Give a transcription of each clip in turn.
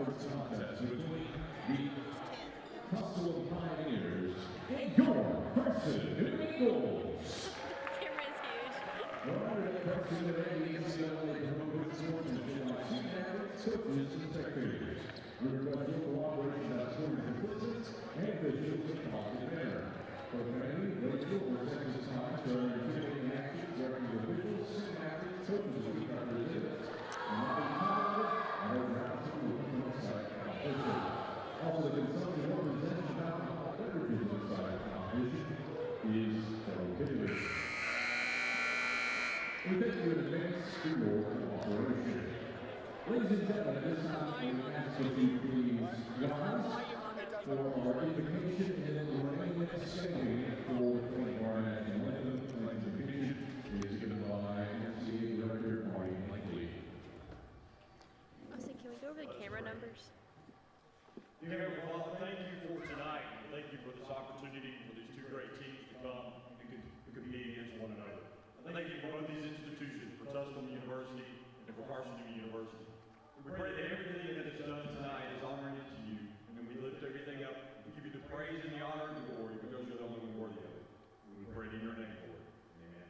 Contest between the Tusculum Pioneers and your Carson-Newman Eagles. Camera is huge. Carson-Newman promoted sportsmanship by student athletes, coaches, and spectators. We request your cooperation by sporting participants and officials in a positive manner. Profanity, racial, or sexist comments are intimidating actions during the officials, student athletes, coaches, and representatives. Also, the consumption or possession of alcohol beverages inside competition is prohibited. We thank you in advance for your cooperation. Ladies and gentlemen, at this time, we ask that you please rise for our invocation and then remain standing for the 24-hour national anthem. The invocation is given by MC Director Marty Langley. Austin, can we go over the camera numbers? Dear Heavenly Father, thank you for tonight. Thank you for this opportunity for these two great teams to come and compete against one another. I thank you for both these institutions, for Tusculum University and for Carson-Newman University. We pray that everything that is done tonight is honoring to you, and then we lift everything up. We give you the praise and the honor and the glory because you're the only one worthy of it. We pray in your name, Lord. Amen.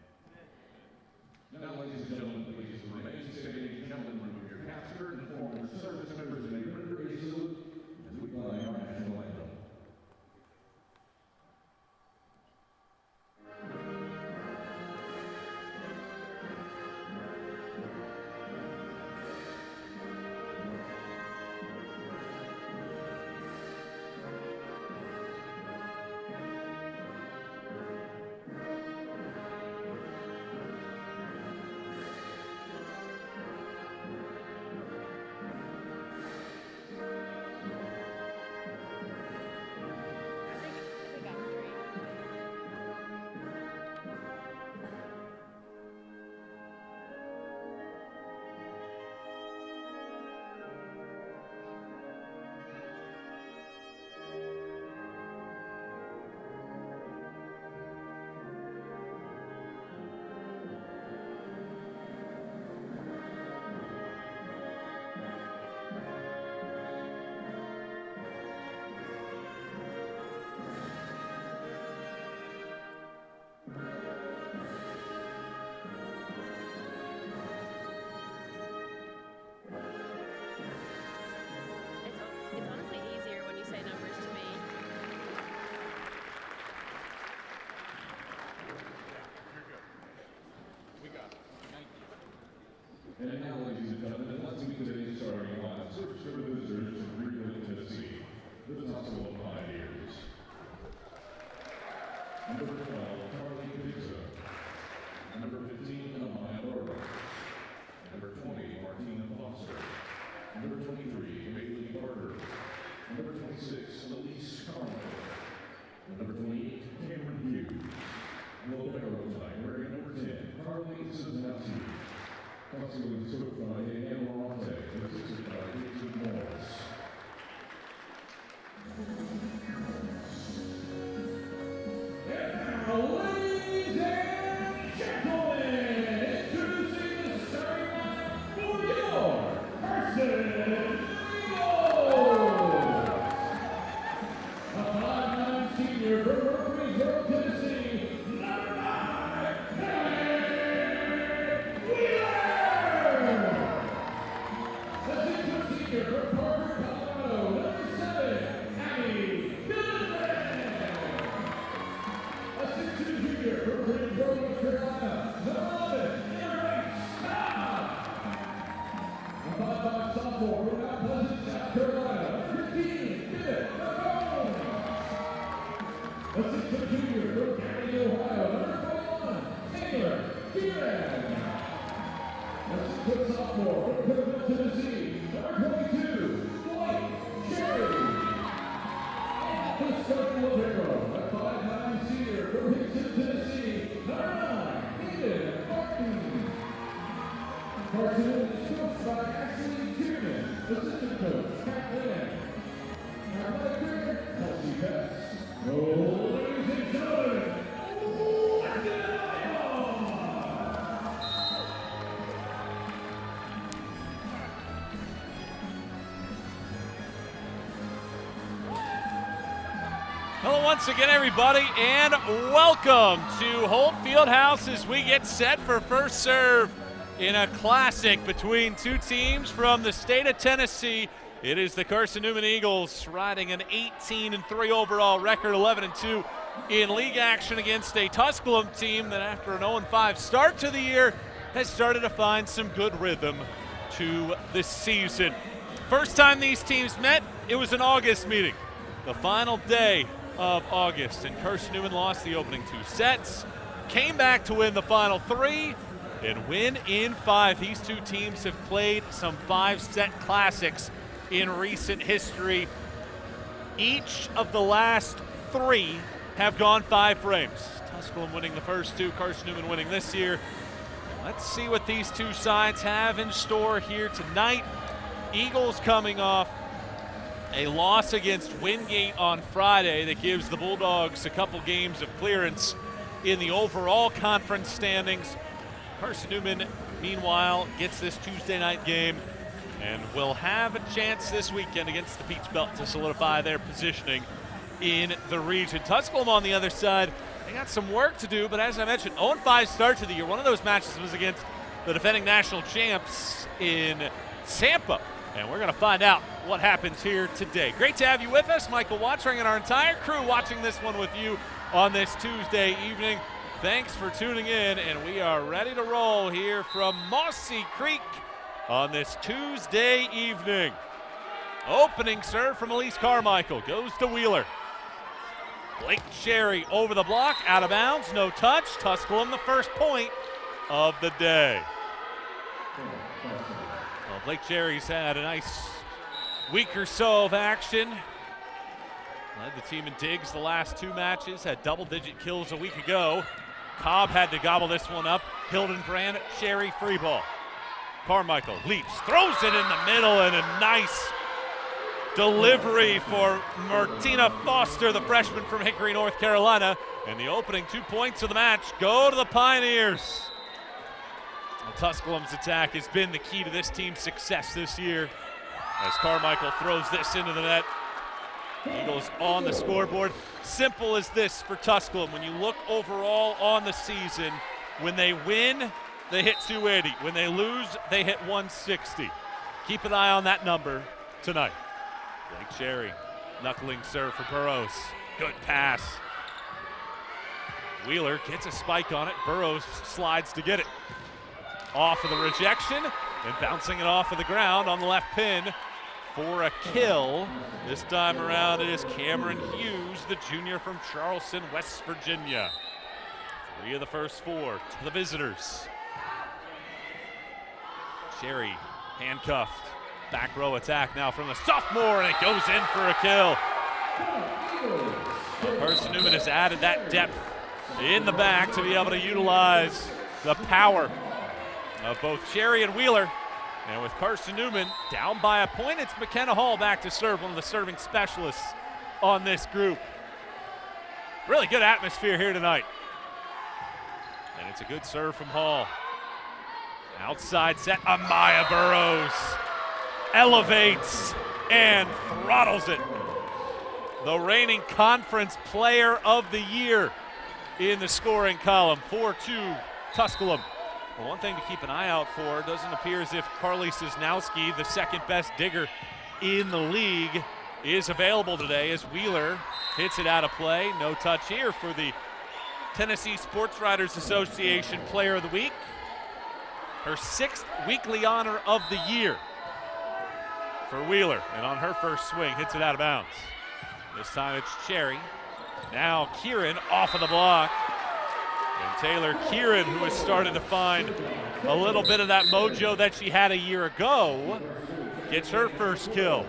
Now, ladies and gentlemen, please remain standing. Gentlemen, remove your caps, and former service members may render a salute as we play our national anthem. the junior from County, Ohio, number 41, Taylor Kieran. That's sophomore from Cleveland, Tennessee, number 22, Blake Cherry. The second libero, a 5'9" senior from Hickson, Tennessee, number 9, Hayden Martin. Carson-Newman is coached by Ashley Tiernan, assistant coach, Pat Lynn. Athletic director, Kelsey Betts. Oh, ladies and gentlemen, let's get it on! Hello once again, everybody, and welcome to Holt Fieldhouse as we get set for first serve in a classic between two teams from the state of Tennessee. It is the Carson-Newman Eagles riding an 18-3 overall record, 11-2 in league action against a Tusculum team that after an 0-5 start to the year has started to find some good rhythm to the season. First time these teams met, it was an August meeting, the final day of August, and Carson-Newman lost the opening 2 sets, came back to win the final 3, and win in 5. These two teams have played some 5-set classics in recent history. Each of the last 3 have gone 5 frames. Tusculum winning the first 2, Carson-Newman winning this year. Let's see what these two sides have in store here tonight. Eagles coming off a loss against Wingate on Friday that gives the Bulldogs a couple games of clearance in the overall conference standings. Carson-Newman, meanwhile, gets this Tuesday night game and will have a chance this weekend against the Peach Belt to solidify their positioning in the region. Tusculum on the other side, they got some work to do, but as I mentioned, 0-5 start to the year. One of those matches was against the defending national champs in Sampa, and we're going to find out what happens here today. Great to have you with us. Michael Watchering and our entire crew watching this one with you on this Tuesday evening. Thanks for tuning in, and we are ready to roll here from Mossy Creek on this Tuesday evening. Opening serve from Elise Carmichael goes to Wheeler. Blake Cherry over the block, out of bounds, no touch. Tusculum the first point of the day. Well, Blake Cherry's had a nice week or so of action. Led the team in digs the last 2 matches, had double-digit kills a week ago. Cobb had to gobble this one up. Hildenbrand, Cherry, free ball. Carmichael leaps, throws it in the middle, and a nice delivery for Martina Foster, the freshman from Hickory, North Carolina. And the opening 2 points of the match go to the Pioneers. Well, Tusculum's attack has been the key to this team's success this year as Carmichael throws this into the net. Eagles on the scoreboard. Simple as this for Tusculum. When you look overall on the season, when they win, they hit 280. When they lose, they hit 160. Keep an eye on that number tonight. Blake Cherry, knuckling serve for Burrows. Good pass. Wheeler gets a spike on it. Burrows slides to get it. Off of the rejection and bouncing it off of the ground on the left pin for a kill. This time around it is Cameron Hughes, the junior from Charleston, West Virginia. 3 of the first 4 to the visitors. Cherry handcuffed. Back row attack now from the sophomore, and it goes in for a kill. Carson-Newman has added that depth in the back to be able to utilize the power of both Cherry and Wheeler. And with Carson-Newman down by a point, it's McKenna Hall back to serve, one of the serving specialists on this group. Really good atmosphere here tonight. And it's a good serve from Hall. Outside set, Amaya Burrows elevates and throttles it. The reigning conference player of the year in the scoring column, 4-2 Tusculum. Well, one thing to keep an eye out for, doesn't appear as if Carly Cisnowski, the second best digger in the league, is available today as Wheeler hits it out of play. No touch here for the Tennessee Sports Writers Association Player of the Week. Her 6th weekly honor of the year for Wheeler. And on her first swing, hits it out of bounds. This time it's Cherry. Now Kieran off of the block. And Taylor Kieran, who has started to find a little bit of that mojo that she had a year ago, gets her first kill.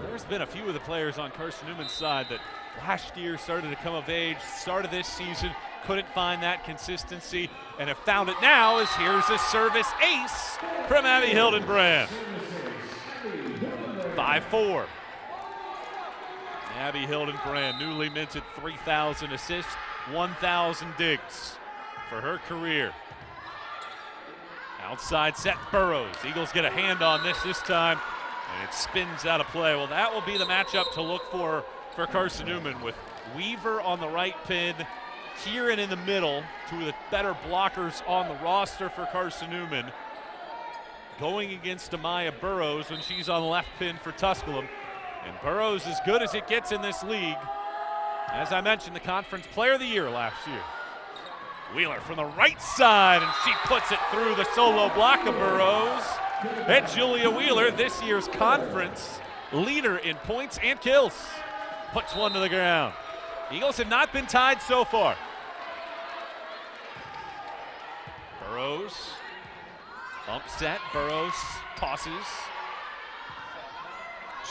There's been a few of the players on Carson-Newman's side that last year started to come of age, started this season, couldn't find that consistency, and have found it now as here's a service ace from Abby Hildenbrand. 5-4. Abby Hildenbrand, newly minted 3,000 assists, 1,000 digs for her career. Outside set, Burrows. Eagles get a hand on this time, and it spins out of play. Well, that will be the matchup to look for Carson-Newman, with Weaver on the right pin, Kieran in the middle, two of the better blockers on the roster for Carson-Newman, going against Amaya Burrows when she's on the left pin for Tusculum. And Burrows as good as it gets in this league. As I mentioned, the Conference Player of the Year last year. Wheeler from the right side, and she puts it through the solo block of Burrows. And Julia Wheeler, this year's conference leader in points and kills, puts one to the ground. Eagles have not been tied so far. Burrows, bump set, Burrows tosses.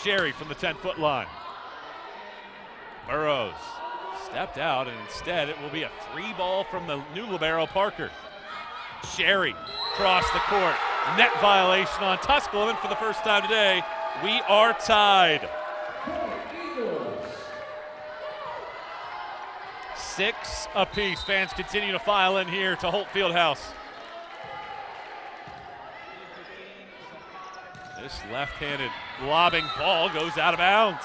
Sherry from the 10-foot line. Burrows stepped out, and instead it will be a free ball from the new libero, Parker. Sherry across the court. Net violation on Tusculum, and for the first time today, we are tied. 6 apiece. Fans continue to file in here to Holt Fieldhouse. This left-handed lobbing ball goes out of bounds.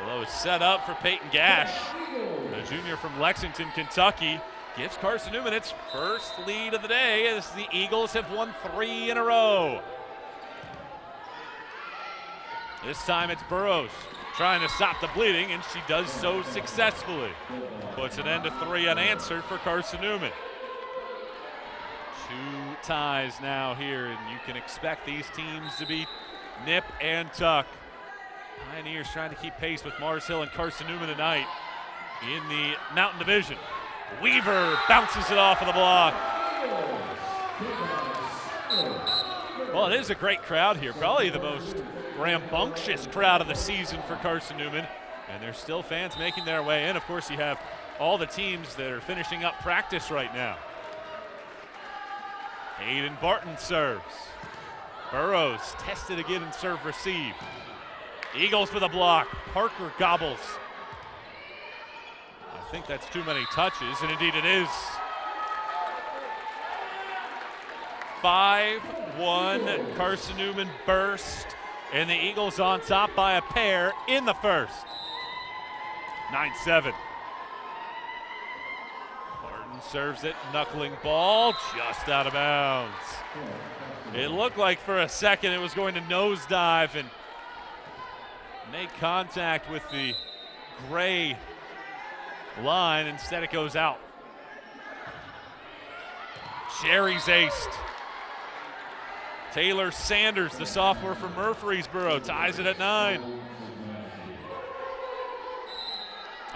Although it's set up for Peyton Gash, the junior from Lexington, Kentucky, gives Carson-Newman its first lead of the day as the Eagles have won 3 in a row. This time it's Burrows trying to stop the bleeding, and she does so successfully. Puts an end to 3 unanswered for Carson-Newman. 2 ties now here, and you can expect these teams to be nip and tuck. Pioneers trying to keep pace with Mars Hill and Carson-Newman tonight in the Mountain Division. Weaver bounces it off of the block. Well, it is a great crowd here, probably the most rambunctious crowd of the season for Carson-Newman, and there's still fans making their way in. Of course, you have all the teams that are finishing up practice right now. Hayden Barton serves. Burrows tested again in serve receive. Eagles with a block. Parker gobbles. I think that's too many touches, and indeed it is. 5-1 Carson-Newman burst, and the Eagles on top by a pair in the first. 9-7. Barton serves it, knuckling ball, just out of bounds. It looked like for a second it was going to nosedive and make contact with the gray line. Instead it goes out. Sherry's aced. Taylor Sanders, the sophomore from Murfreesboro, ties it at 9.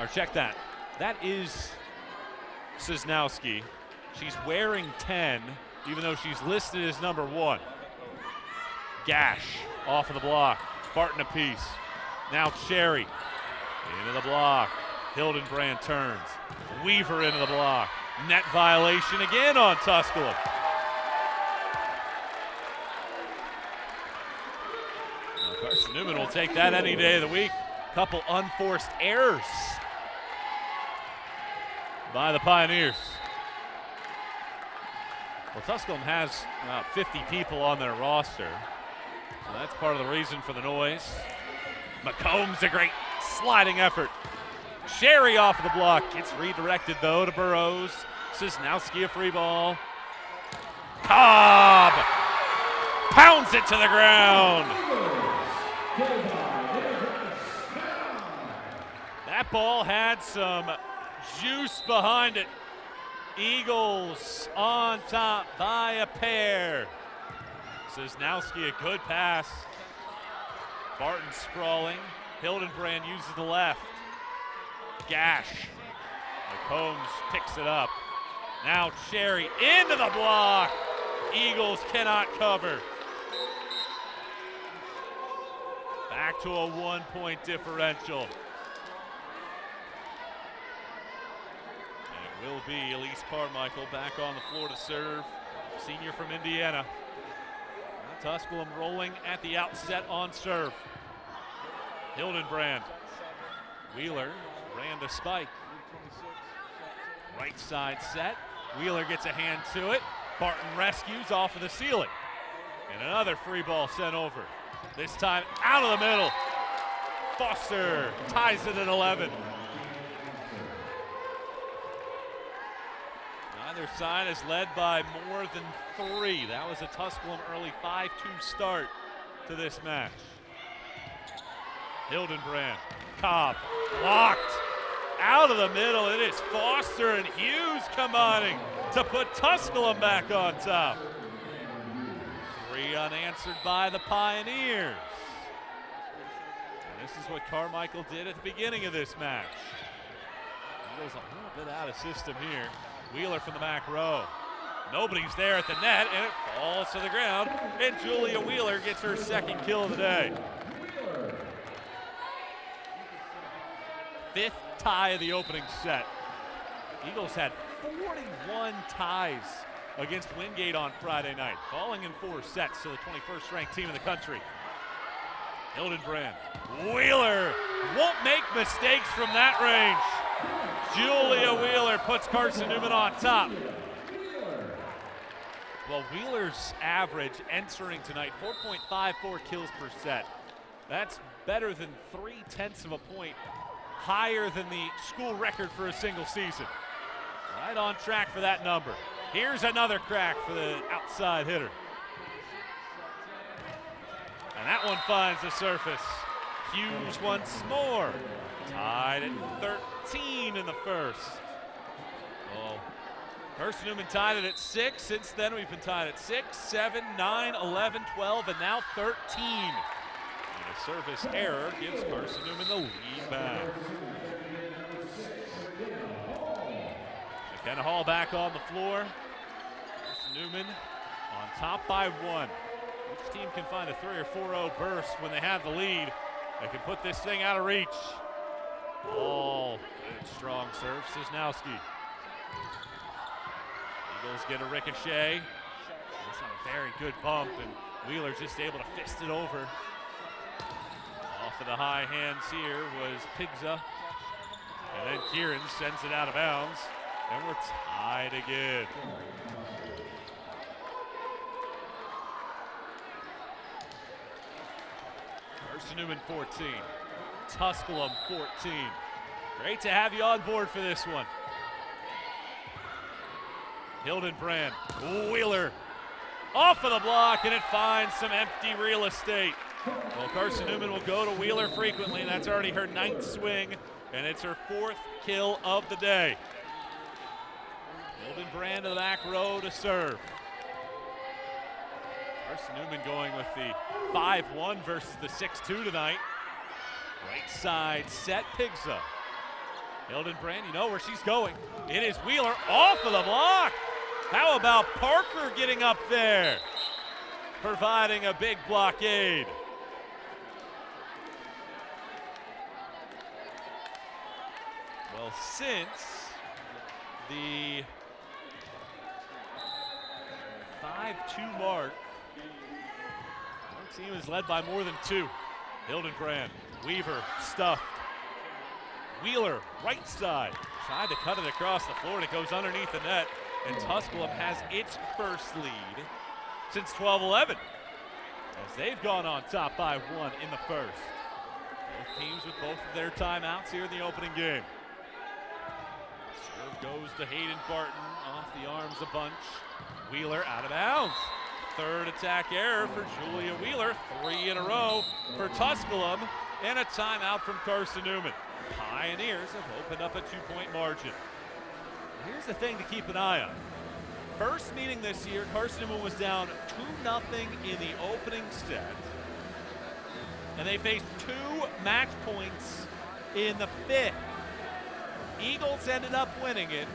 Or check that. That is Cisnowski. She's wearing 10, even though she's listed as number 1. Gash off of the block. Barton apiece. Now Cherry into the block. Hildenbrand turns. Weaver into the block. Net violation again on Tusculum. Carson-Newman will take that any day of the week. Couple unforced errors by the Pioneers. Well, Tusculum has about 50 people on their roster, so that's part of the reason for the noise. McComb's a great sliding effort. Sherry off of the block. Gets redirected, though, to Burrows. Cisnowski a free ball. Cobb pounds it to the ground. That ball had some juice behind it. Eagles on top by a pair. Cisnowski a good pass. Barton sprawling. Hildenbrand uses the left. gash. Combs picks it up. Now Cherry into the block. Eagles cannot cover. Back to a 1-point differential. And it will be Elise Carmichael back on the floor to serve. Senior from Indiana. Now Tusculum rolling at the outset on serve. Hildenbrand. Wheeler ran the spike. Right side set. Wheeler gets a hand to it. Barton rescues off of the ceiling. And another free ball sent over. This time out of the middle. Foster ties it at 11. Neither side is led by more than 3. That was a Tusculum early 5-2 start to this match. Hildenbrand. Cobb blocked. Out of the middle, it is Foster and Hughes combining to put Tusculum back on top. 3 unanswered by the Pioneers. And this is what Carmichael did at the beginning of this match. He goes a little bit out of system here. Wheeler from the back row. Nobody's there at the net, and it falls to the ground, and Julia Wheeler gets her second kill of the day. 5th tie of the opening set. Eagles had 41 ties against Wingate on Friday night, falling in 4 sets to the 21st ranked team in the country. Hildenbrand. Wheeler won't make mistakes from that range. Julia Wheeler puts Carson-Newman on top. Well, Wheeler's average entering tonight, 4.54 kills per set. That's better than 0.3 of a point higher than the school record for a single season. Right on track for that number. Here's another crack for the outside hitter. And that one finds the surface. Hughes once more. Tied at 13 in the first. Well, Carson-Newman tied it at 6. Since then, we've been tied at 6, 7, 9, 11, 12, and now 13. A service error gives Carson-Newman the lead back. McKenna Hall back on the floor. Carson-Newman on top by 1. Each team can find a 3 or 4-0 burst when they have the lead. They can put this thing out of reach. Ball, good strong serve, Cisnowski. Eagles get a ricochet. That's a very good bump, and Wheeler just able to fist it over. Off of the high hands here was Pigza. And then Kieran sends it out of bounds. And we're tied again. Carson-Newman 14. Tusculum 14. Great to have you on board for this one. Hildenbrand. Wheeler off of the block, and it finds some empty real estate. Well, Carson-Newman will go to Wheeler frequently. That's already her 9th swing, and it's her 4th kill of the day. Hildenbrand to the back row to serve. Carson-Newman going with the 5-1 versus the 6-2 tonight. Right side set, Pigza. Hildenbrand, you know where she's going. It is Wheeler off of the block. How about Parker getting up there, providing a big blockade? Well, since the 5-2 mark, our team is led by more than 2. Hildenbrand, Weaver stuffed. Wheeler, right side, tried to cut it across the floor, and it goes underneath the net, and Tusculum has its first lead since 12-11, as they've gone on top by 1 in the first. Both teams with both of their timeouts here in the opening game. Serve goes to Hayden Barton, off the arms a bunch. Wheeler out of bounds. 3rd attack error for Julia Wheeler, 3 in a row for Tusculum, and a timeout from Carson-Newman. Pioneers have opened up a 2-point margin. Here's the thing to keep an eye on. First meeting this year, Carson-Newman was down 2-0 in the opening set, and they faced 2 match points in the 5th. Eagles ended up winning it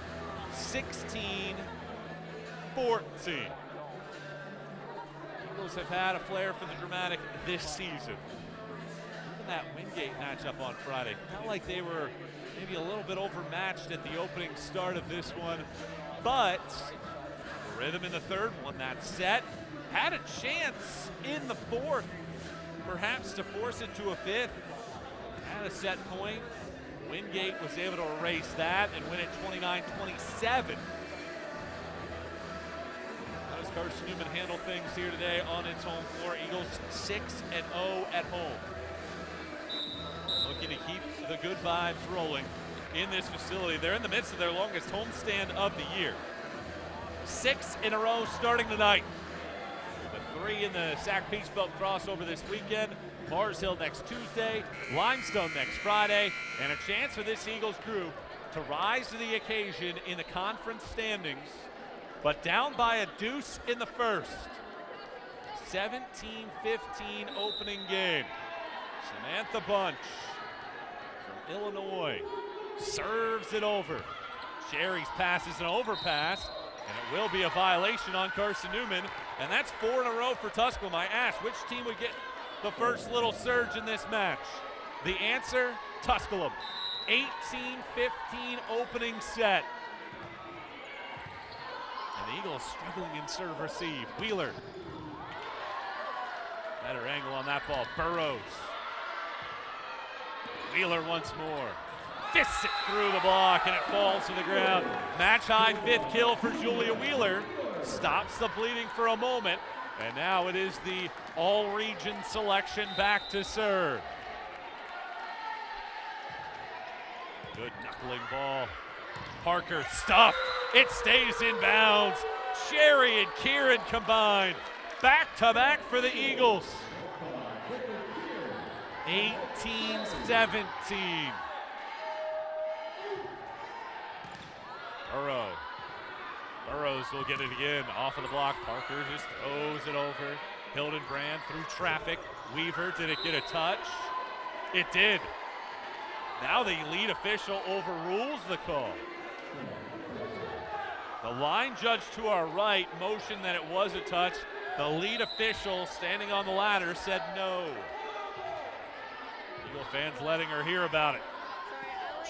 16-14. Eagles have had a flair for the dramatic this season. Even that Wingate matchup on Friday felt like they were maybe a little bit overmatched at the opening start of this one, but Rhythm in the third won that set, had a chance in the fourth perhaps to force it to a fifth, had a set point. Wingate was able to erase that and win it 29-27. How does Carson-Newman handle things here today on its home floor? Eagles 6-0 at home. Looking to keep the good vibes rolling in this facility. They're in the midst of their longest homestand of the year. 6 in a row starting tonight. The 3 in the Sac Peach Belt crossover this weekend. Mars Hill next Tuesday, Limestone next Friday, and a chance for this Eagles group to rise to the occasion in the conference standings, but down by a deuce in the first. 17-15 opening game. Samantha Bunch from Illinois serves it over. Sherry's pass is an overpass, and it will be a violation on Carson-Newman, and that's 4 in a row for Tusculum. I asked which team would get the first little surge in this match. The answer, Tusculum. 18-15 opening set. And the Eagles struggling in serve receive. Wheeler. Better angle on that ball. Burrows. Wheeler once more. Fists it through the block and it falls to the ground. Match high 5th kill for Julia Wheeler. Stops the bleeding for a moment. And now it is the all-region selection back to serve. Good knuckling ball. Parker stuffed. It stays in bounds. Sherry and Kieran combined. Back-to-back for the Eagles. 18-17. Burrows will get it again, off of the block. Parker just throws it over. Hildenbrand through traffic. Weaver, did it get a touch? It did. Now the lead official overrules the call. The line judge to our right motioned that it was a touch. The lead official standing on the ladder said no. Eagle fans letting her hear about it.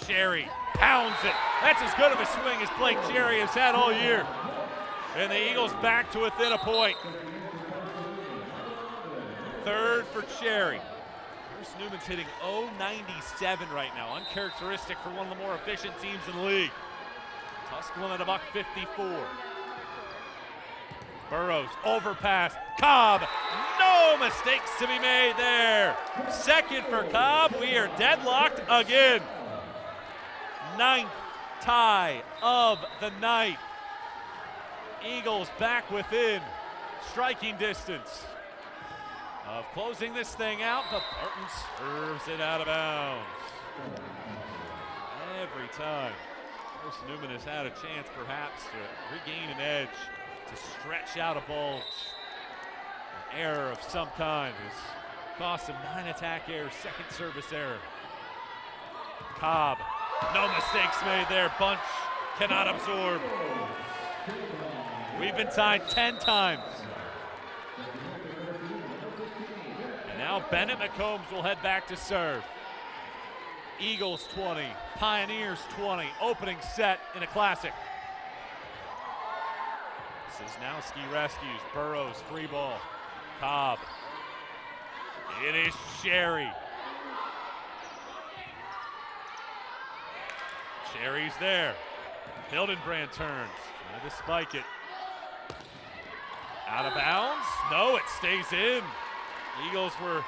Sherry pounds it. That's as good of a swing as Blake Sherry has had all year. And the Eagles back to within a point. Third for Sherry. Carson-Newman's hitting .097 right now. Uncharacteristic for one of the more efficient teams in the league. Tusculum at $154. Burrows, overpass. Cobb, no mistakes to be made there. Second for Cobb. We are deadlocked again. 9th tie of the night. Eagles back within striking distance of closing this thing out, but Barton serves it out of bounds. Every time Carson-Newman has had a chance perhaps to regain an edge, to stretch out a bulge, an error of some kind has cost him 9 attack errors, second service error. Cobb, no mistakes made there. Bunch cannot absorb. We've been tied 10 times. And now Bennett McCombs will head back to serve. Eagles 20, Pioneers 20, opening set in a classic. Cisnowski rescues, Burrows, free ball. Cobb. It is Sherry. Sherry's there. Hildenbrand turns. Trying to spike it. Out of bounds? No, it stays in. Eagles were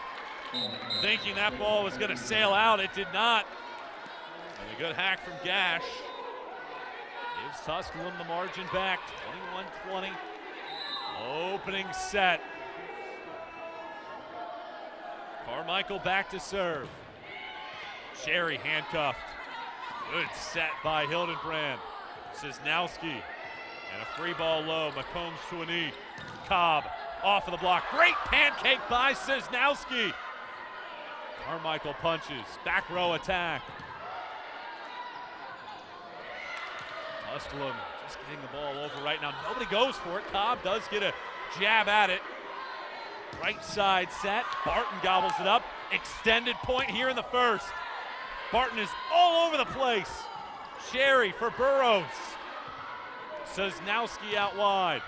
thinking that ball was going to sail out. It did not. And a good hack from Gash gives Tusculum the margin back. 21-20. Opening set. Carmichael back to serve. Sherry handcuffed. Good set by Hildenbrand. Cisnowski. And a free ball low. McCombs to a knee. Cobb off of the block. Great pancake by Cisnowski. Carmichael punches. Back row attack. Tusculum just getting the ball over right now. Nobody goes for it. Cobb does get a jab at it. Right side set. Barton gobbles it up. Extended point here in the first. Barton is all over the place. Sherry for Burrows. Sosnowski out wide.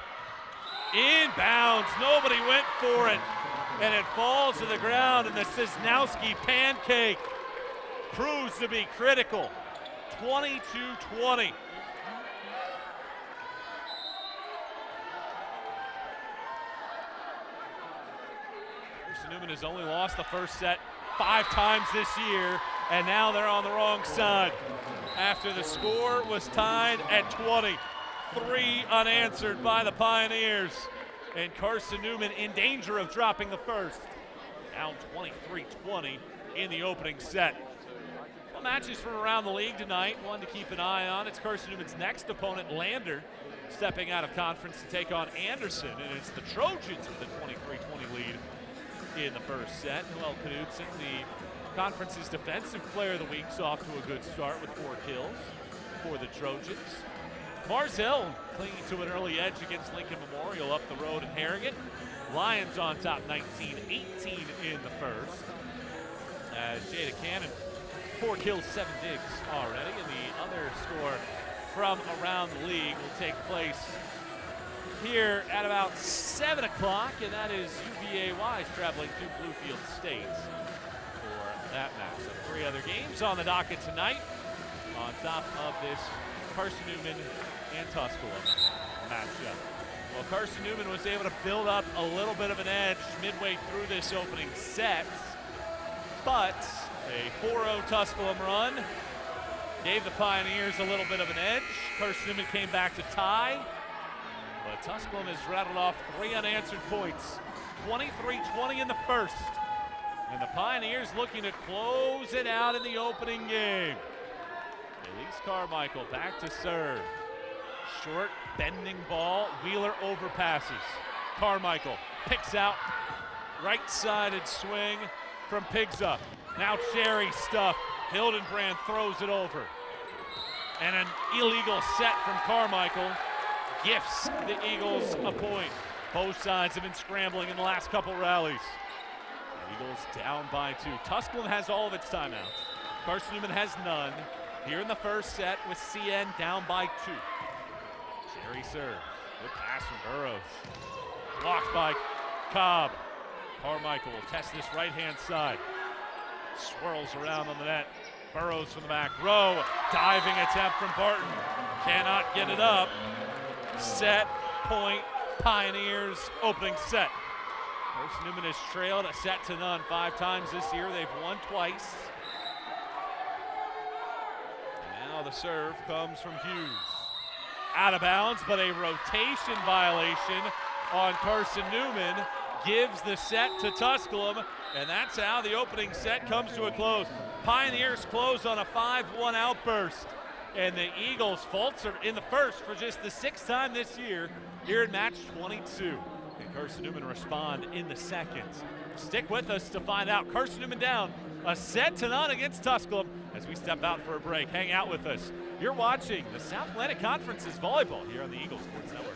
Inbounds. Nobody went for it. And it falls to the ground, and the Sosnowski pancake proves to be critical. 22-20. Carson-Newman has only lost the first set 5 times this year, and now they're on the wrong side. After the score was tied at 20, 3 unanswered by the Pioneers, and Carson-Newman in danger of dropping the first. Down 23-20 in the opening set. Well, matches from around the league tonight, one to keep an eye on. It's Carson-Newman's next opponent, Lander, stepping out of conference to take on Anderson, and it's the Trojans with a 23-20 lead in the first set. Noel Knudsen, the conference's defensive player of the week, is off to a good start with 4 kills for the Trojans. Mars Hill clinging to an early edge against Lincoln Memorial up the road in Harrigan. Lions on top 19-18 in the first. As Jada Cannon, 4 kills, 7 digs already, and the other score from around the league will take place here at about 7 o'clock, and that is UVA-wise traveling to Bluefield State for that match. So 3 other games on the docket tonight on top of this Carson-Newman and Tusculum matchup. Well, Carson-Newman was able to build up a little bit of an edge midway through this opening set, but a 4-0 Tusculum run gave the Pioneers a little bit of an edge. Carson-Newman came back to tie, but Tusculum has rattled off 3 unanswered points. 23-20 in the first, and the Pioneers looking to close it out in the opening game. Elise Carmichael back to serve. Short, bending ball. Wheeler overpasses. Carmichael picks out. Right-sided swing from Pigza. Now Cherry stuff. Hildenbrand throws it over. And an illegal set from Carmichael gifts the Eagles a point. Both sides have been scrambling in the last couple rallies. The Eagles down by 2. Tusculum has all of its timeouts. Carson-Newman has none. Here in the first set with CN down by 2. Cherry serves. Good pass from Burrows. Blocked by Cobb. Carmichael will test this right-hand side. Swirls around on the net. Burrows from the back row. Diving attempt from Barton. Cannot get it up. Set, point, Pioneers, opening set. Carson-Newman has trailed a set to none 5 times this year. They've won twice. And now the serve comes from Hughes. Out of bounds, but a rotation violation on Carson-Newman gives the set to Tusculum, and that's how the opening set comes to a close. Pioneers close on a 5-1 outburst, and the Eagles faltered in the first for just the 6th time this year here in match 22. And Carson-Newman respond in the second. Stick with us to find out. Carson-Newman down a set to none against Tusculum as we step out for a break. Hang out with us. You're watching the South Atlantic Conference's volleyball here on the Eagles Sports Network.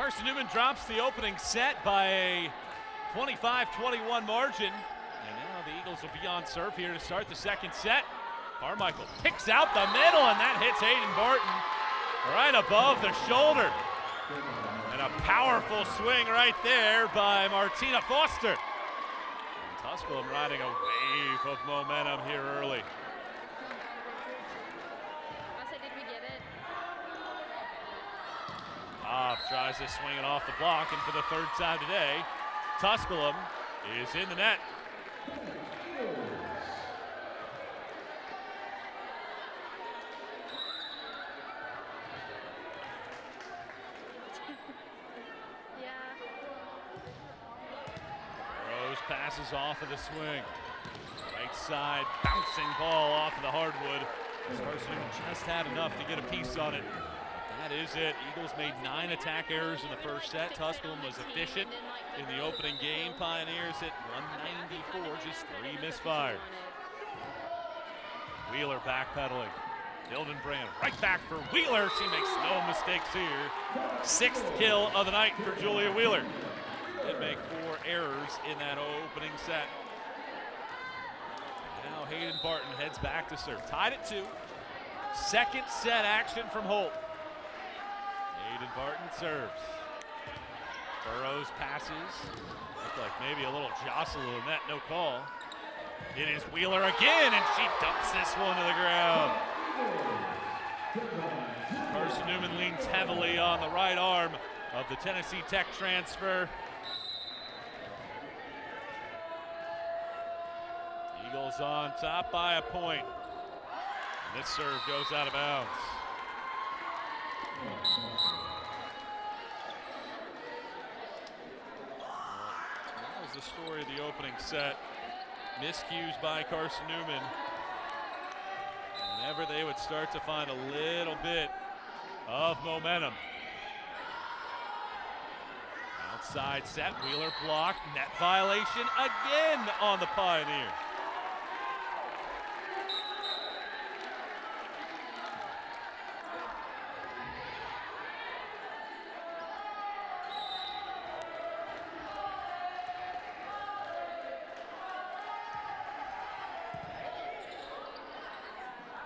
Carson-Newman drops the opening set by a 25-21 margin. And now the Eagles will be on serve here to start the second set. Carmichael picks out the middle, and that hits Hayden Barton right above the shoulder. And a powerful swing right there by Martina Foster. And Tusculum riding a wave of momentum here early. Did we get it? Cobb tries to swing it off the block, and for the third time today, Tusculum is in the net. Passes off of the swing. Right side, bouncing ball off of the hardwood. Carson just had enough to get a piece on it. That is it. Eagles made 9 attack errors in the first set. Tusculum was efficient in the opening game. Pioneers hit 194, just 3 misfires. Wheeler backpedaling. Hildenbrand right back for Wheeler. She makes no mistakes here. 6th kill of the night for Julia Wheeler. Did make 4 errors in that opening set. Now Hayden Barton heads back to serve. Tied at 2. Second set action from Holt. Hayden Barton serves. Burrows passes. Looked like maybe a little jostle in that, no call. It is Wheeler again, and she dumps this one to the ground. Carson-Newman leans heavily on the right arm of the Tennessee Tech transfer. Eagles on top by a point. And this serve goes out of bounds. That was the story of the opening set. Miscues by Carson-Newman. Whenever they would start to find a little bit of momentum. Outside set, Wheeler blocked, net violation again on the Pioneers.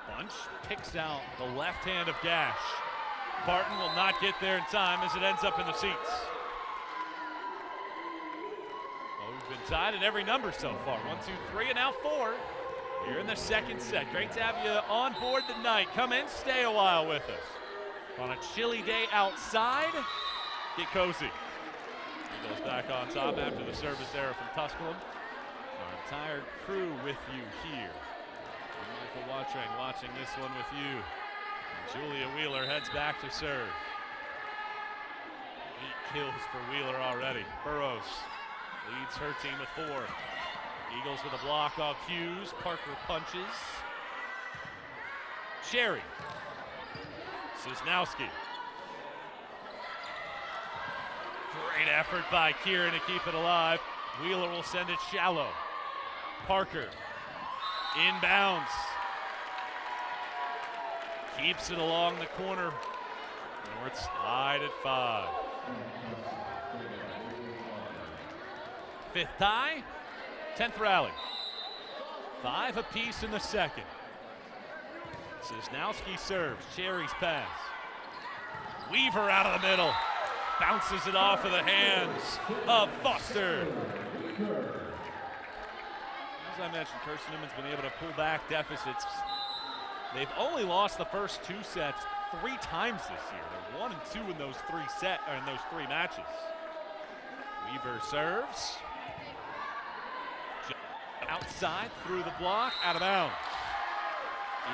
Bunch picks out the left hand of Gash. Barton will not get there in time as it ends up in the seats. Well, we've been tied at every number so far. 1, 2, 3, and now 4. Here in the second set. Great to have you on board tonight. Come in, stay a while with us. On a chilly day outside, get cozy. Eagles back on top after the service error from Tusculum. Our entire crew with you here. Michael watching this one with you. And Julia Wheeler heads back to serve. 8 kills for Wheeler already. Burrows leads her team with 4. Eagles with a block off Hughes. Parker punches. Cherry. Cisnowski. Great effort by Kieran to keep it alive. Wheeler will send it shallow. Parker. Inbounds. Keeps it along the corner. North's tied at 5. 5th tie, 10th rally. 5 apiece in the second. Cisnowski serves. Cherry's pass. Weaver out of the middle. Bounces it off of the hands of Foster. As I mentioned, Carson-Newman's been able to pull back deficits. They've only lost the first 2 sets 3 times this year. They're 1 and 2 in those 3 matches. Weaver serves. Outside, through the block, out of bounds.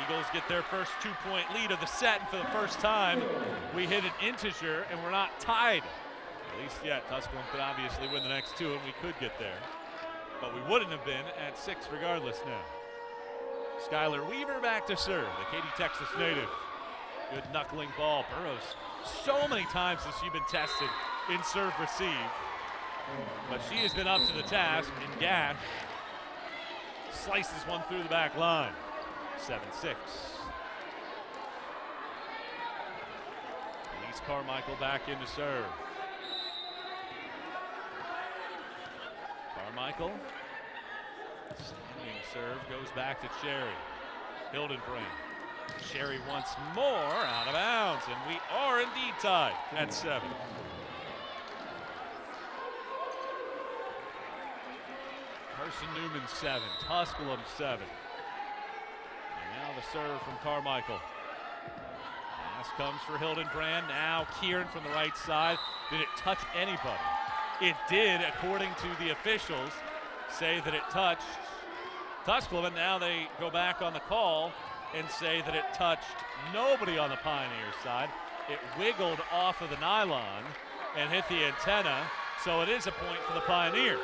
Eagles get their first 2-point lead of the set, and for the first time, we hit an integer, and we're not tied. At least yet. Tusculum could obviously win the next 2, and we could get there. But we wouldn't have been at 6 regardless now. Skylar Weaver back to serve, the Katy, Texas native. Good knuckling ball. Burrows so many times since you've been tested in serve receive. But she has been up to the task, and Gash slices one through the back line. 7-6. Elise Carmichael back in to serve. Carmichael. Standing serve goes back to Cherry. Hildenbrand. Cherry once more, out of bounds, and we are indeed tied at 7. Carson-Newman 7, Tusculum 7. And now the serve from Carmichael. Pass comes for Hildenbrand. Now Kieran from the right side. Did it touch anybody? It did, according to the officials, say that it touched Tusculum, and now they go back on the call and say that it touched nobody on the Pioneer side. It wiggled off of the nylon and hit the antenna, so it is a point for the Pioneers.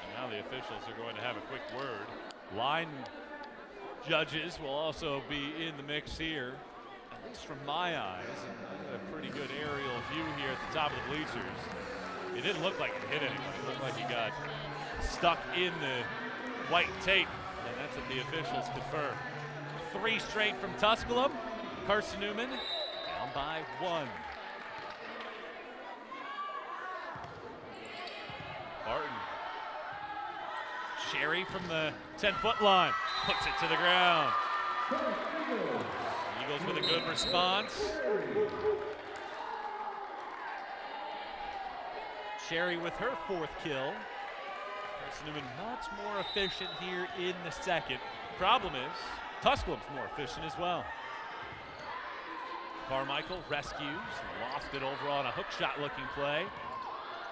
And now the officials are going to have a quick word. Line judges will also be in the mix here. At least from my eyes, a pretty good aerial view here at the top of the bleachers. It didn't look like it hit anyone. It looked like he got stuck in the white tape, and that's what the officials confirm. 3 straight from Tusculum. Carson-Newman down by 1. Barton. Cherry from the 10-foot line. Puts it to the ground. Eagles with a good response. Cherry with her 4th kill. Carson-Newman much more efficient here in the second. Problem is, Tusculum's more efficient as well. Carmichael rescues, lofted over on a hook shot looking play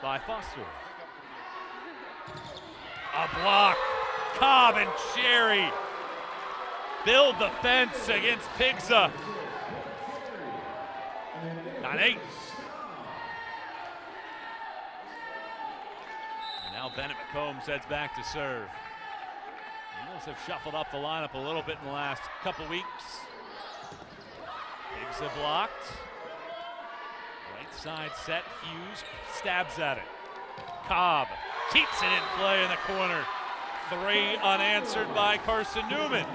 by Foster. A block. Cobb and Cherry build the fence against Pigsa. 9-8. And now Bennett McCombs heads back to serve. Eagles have shuffled up the lineup a little bit in the last couple weeks. Pigsa blocked. Right side set. Hughes stabs at it. Cobb keeps it in play in the corner. 3 unanswered by Carson-Newman.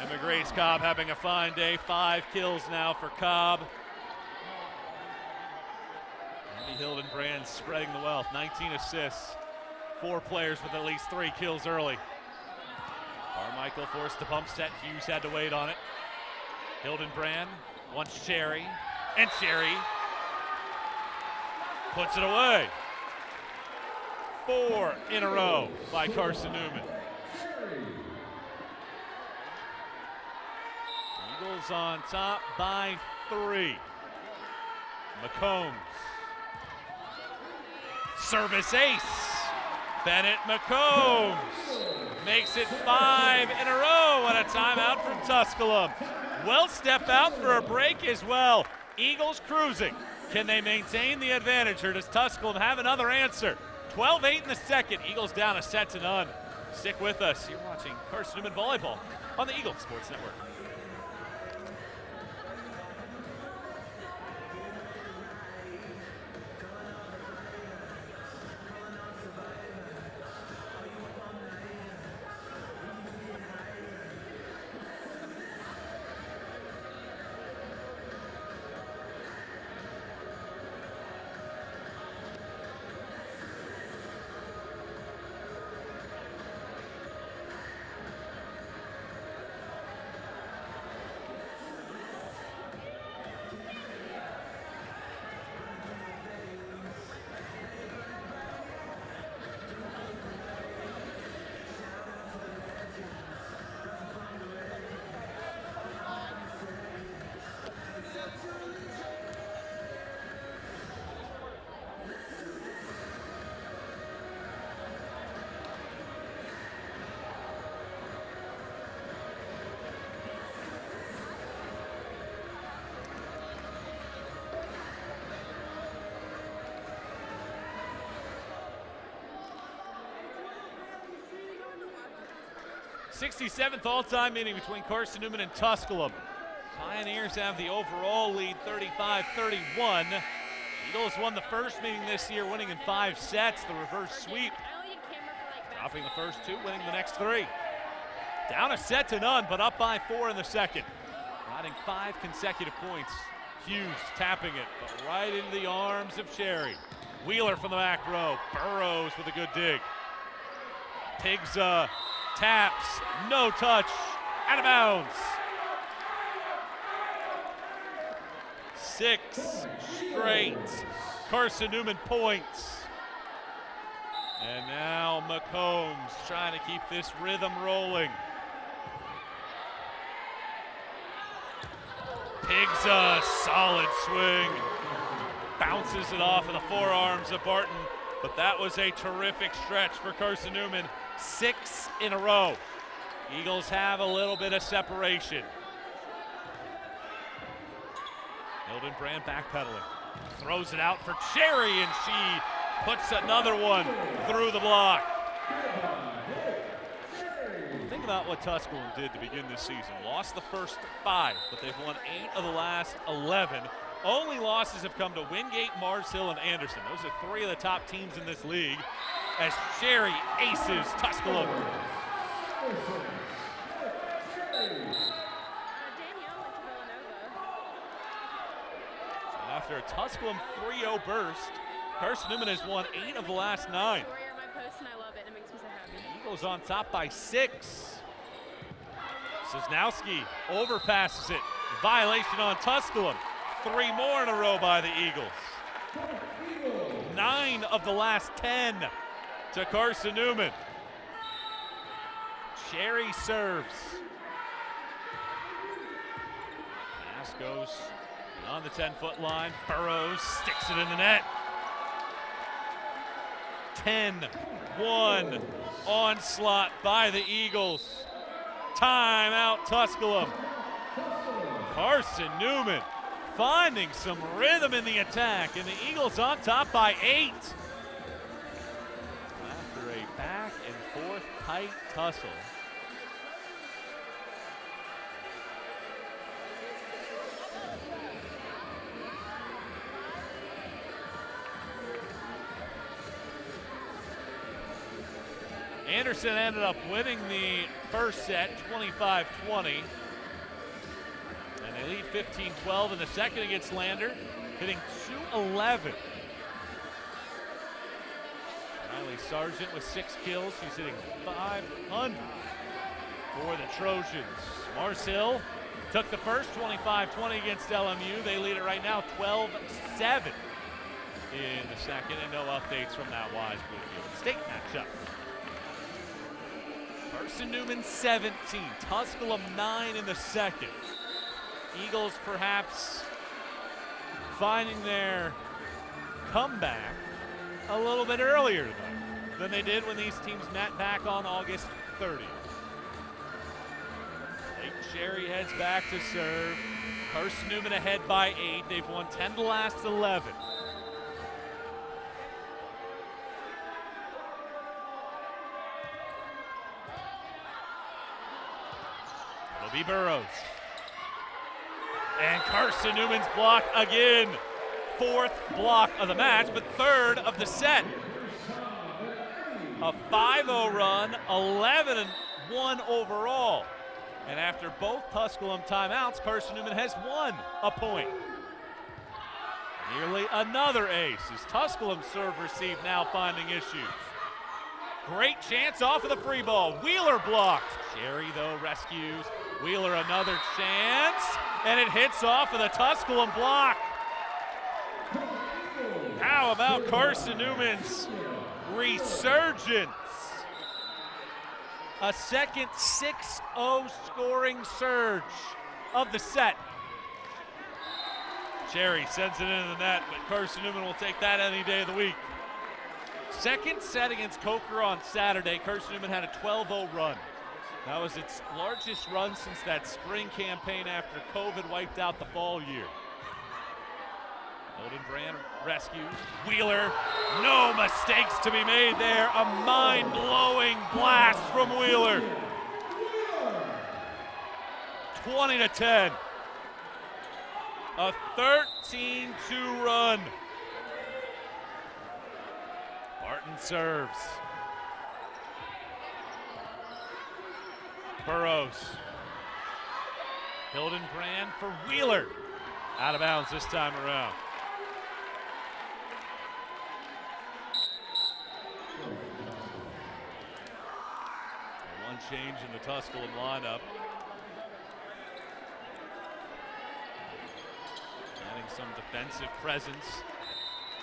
Emma Grace Cobb having a fine day. 5 kills now for Cobb. Andy Hildenbrand spreading the wealth. 19 assists. 4 players with at least 3 kills early. Carmichael forced the pump set. Hughes had to wait on it. Hildenbrand wants Cherry. And Cherry puts it away. 4 in a row by Carson-Newman. Eagles on top by 3. McCombs. Service ace. Bennett McCombs makes it 5 in a row and a timeout from Tusculum. Well, step out for a break as well. Eagles cruising. Can they maintain the advantage, or does Tusculum have another answer? 12-8 in the second. Eagles down a set to none. Stick with us. You're watching Carson-Newman Volleyball on the Eagle Sports Network. '67th all-time meeting between Carson-Newman and Tusculum. Pioneers have the overall lead, 35-31. Eagles won the first meeting this year, winning in 5 sets. The reverse sweep Dropping the first two, winning the next three. Down a set to none, but up by 4 in the second. Riding 5 consecutive points. Hughes tapping it, but right into the arms of Cherry. Wheeler from the back row. Burrows with a good dig. Pigza taps, no touch, out of bounds. 6 straight Carson-Newman points. And now McCombs trying to keep this rhythm rolling. Pigza, solid swing. Bounces it off of the forearms of Barton, but that was a terrific stretch for Carson-Newman. 6 in a row. Eagles have a little bit of separation. Hildenbrand backpedaling. Throws it out for Cherry, and she puts another one through the block. Think about what Tusculum did to begin this season. Lost the first 5, but they've won 8 of the last 11. Only losses have come to Wingate, Mars Hill, and Anderson. Those are 3 of the top teams in this league as Cherry aces Tusculum. Danielle went to Villanova. So after a Tusculum 3-0 burst, Carson-Newman has won 8 of the last 9. Story on my post, and I love it. It makes me so happy. Eagles on top by 6. Sosnowski overpasses it. Violation on Tusculum. 3 more in a row by the Eagles. 9 of the last 10 to Carson-Newman. Cherry serves. Pass goes on the 10-foot line. Burrows sticks it in the net. 10-1 onslaught by the Eagles. Timeout Tusculum. Carson-Newman finding some rhythm in the attack, and the Eagles on top by 8. After a back and forth tight tussle. Anderson ended up winning the first set, 25-20. And they lead 15-12 in the second against Lander, hitting .211. Riley Sargent with 6 kills. She's hitting .500 for the Trojans. Marcel took the first 25-20 against LMU. They lead it right now 12-7 in the second, and no updates from that Wise Bluefield State matchup. Carson-Newman 17, Tusculum 9 in the second. Eagles perhaps finding their comeback a little bit earlier tonight than they did when these teams met back on August 30th. Lake Cherry heads back to serve. Carson-Newman ahead by 8. They've won 10 of the last 11. It'll be Burrows. And Carson-Newman's block again. 4th block of the match, but 3rd of the set. A 5-0 run, 11-1 overall. And after both Tusculum timeouts, Carson-Newman has won a point. Nearly another ace as Tusculum's serve receive now finding issues. Great chance off of the free ball. Wheeler blocked. Cherry, though, rescues. Wheeler another chance, and it hits off of the Tusculum block. How about Carson-Newman's resurgence? A second 6-0 scoring surge of the set. Cherry sends it into the net, but Carson-Newman will take that any day of the week. Second set against Coker on Saturday, Carson-Newman had a 12-0 run. That was its largest run since that spring campaign after COVID wiped out the fall year. Hildenbrand rescues. Wheeler, no mistakes to be made there. A mind-blowing blast from Wheeler. 20-10. A 13-2 run. Barton serves. Burrows. Hildenbrand for Wheeler. Out of bounds this time around. One change in the Tusculum lineup. Adding some defensive presence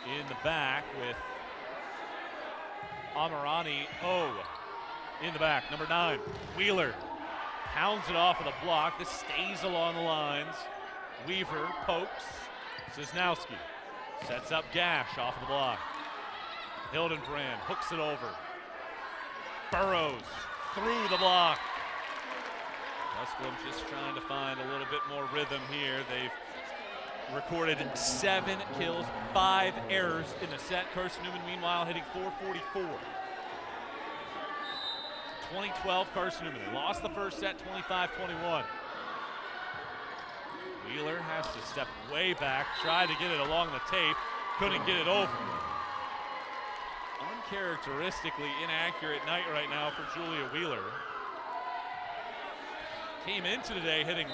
in the back with Amirani in the back. Number 9, Wheeler pounds it off of the block. This stays along the lines. Weaver pokes. Cisnowski sets up Gash off of the block. Hildenbrand hooks it over. Burrows through the block. Tusculum just trying to find a little bit more rhythm here. They've recorded 7 kills, 5 errors in the set. Carson-Newman, meanwhile, hitting .444. 2012 Carson-Newman. They lost the first set 25-21. Wheeler has to step way back, tried to get it along the tape, couldn't get it over. Uncharacteristically inaccurate night right now for Julia Wheeler. Came into today hitting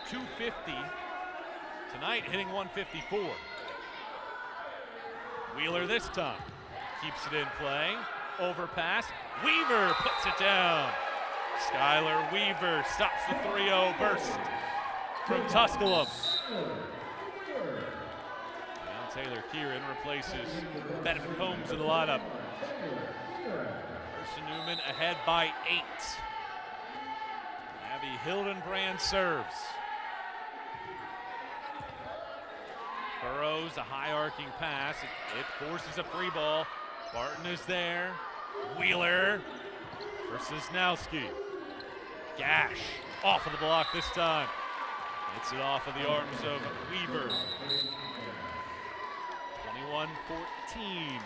250. Tonight hitting 154. Wheeler this time keeps it in play. Overpass. Weaver puts it down. Skylar Weaver stops the 3-0 burst from Tusculum. Now Taylor Kieran replaces Bennett McCombs in the lineup. Carson-Newman ahead by 8. Abby Hildenbrand serves. Burrows, a high arcing pass. It forces a free ball. Barton is there. Wheeler for Cisnowski. Gash off of the block this time. Gets it off of the arms of Weaver. 21-14.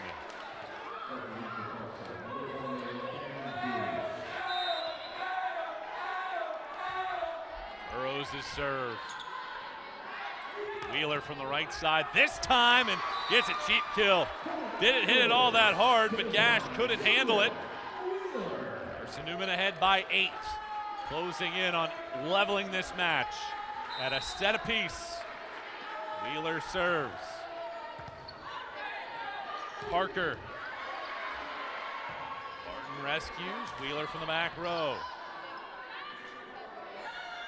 Burrows is served. Wheeler from the right side this time and gets a cheap kill. Didn't hit it all that hard, but Gash couldn't handle it. Carson-Newman ahead by 8. Closing in on leveling this match at a set apiece. Wheeler serves. Parker. Barton rescues. Wheeler from the back row.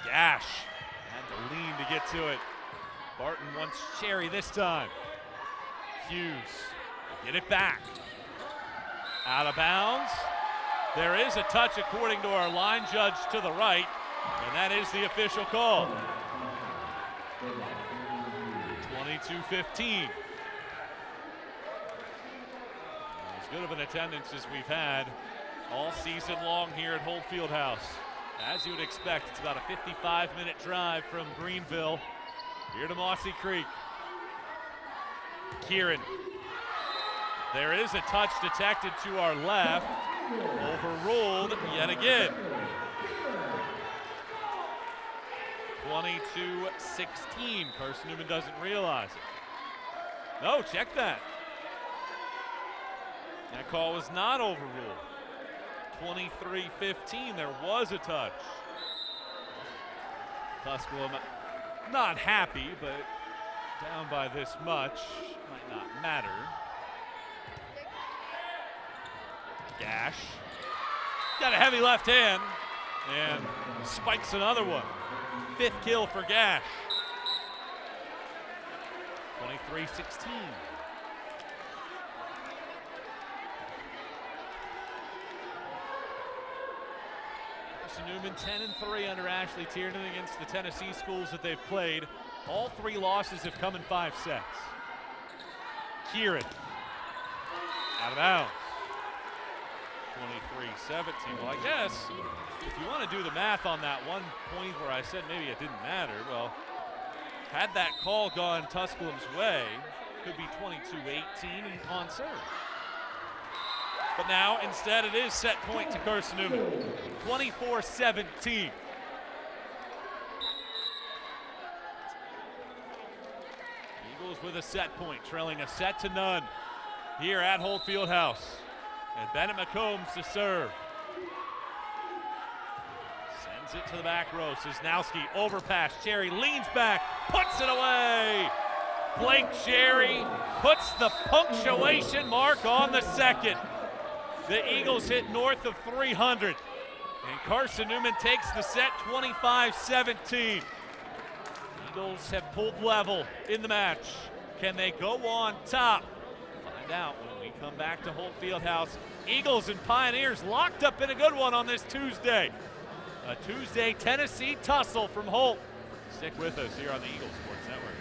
Gash had to lean to get to it. Barton wants Cherry this time. Hughes will get it back. Out of bounds. There is a touch according to our line judge to the right, and that is the official call. 22-15. As good of an attendance as we've had all season long here at Holt Fieldhouse. As you would expect, it's about a 55-minute drive from Greenville here to Mossy Creek. Kieran. There is a touch detected to our left. Overruled yet again. 22-16. Carson-Newman doesn't realize it. No, check that. That call was not overruled. 23-15. There was a touch. Tusculum not happy, but down by this much might not matter. Gash got a heavy left hand and spikes another one. 5th kill for Gash. 23-16. Carson-Newman 10-3 under Ashley Tiernan against the Tennessee schools that they've played. All 3 losses have come in 5 sets. Kieran out of bounds. 23-17. Well, I guess if you want to do the math on that one point where I said maybe it didn't matter, well, had that call gone Tusculum's way, it could be 22-18 and on serve. But now, instead, it is set point to Carson-Newman. 24-17. Eagles with a set point, trailing a set to none here at Holt Fieldhouse. And Bennett McCombs to serve. it to the back row. Cisnowski overpass. Cherry leans back, puts it away. Blake Cherry puts the punctuation mark on the second. The Eagles hit north of 300. And Carson-Newman takes the set 25-17. Eagles have pulled level in the match. Can they go on top? Find out when we come back to Holt Fieldhouse. Eagles and Pioneers locked up in a good one on this Tuesday. A Tuesday Tennessee tussle from Holt. Stick with us here on the Eagles Sports Network.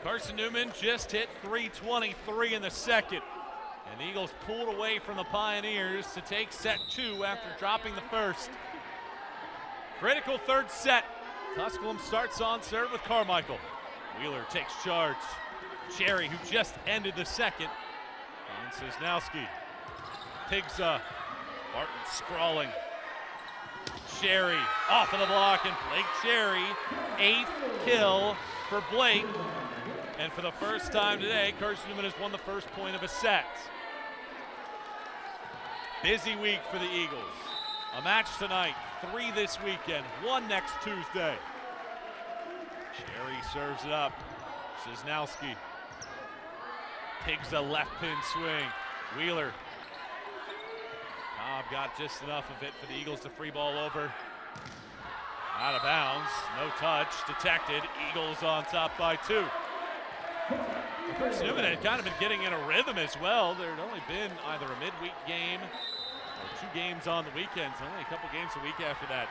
Carson-Newman just hit 323 in the second. And the Eagles pulled away from the Pioneers to take set two after dropping the first. Critical third set. Tusculum starts on serve with Carmichael. Wheeler takes charge. Cherry, who just ended the second. And Cisnowski. Pigsa. Martin sprawling. Cherry off of the block, and Blake Cherry, 8th kill for Blake. And for the first time today, Carson-Newman has won the first point of a set. Busy week for the Eagles. A match tonight, 3 this weekend, 1 next Tuesday. Cherry serves it up. Cisnowski. Pigsa left pin swing. Wheeler. Cobb got just enough of it for the Eagles to free ball over. Out of bounds, no touch, detected. Eagles on top by 2. Carson-Newman had kind of been getting in a rhythm as well. There had only been either a midweek game or 2 games on the weekends. Only a couple games a week after that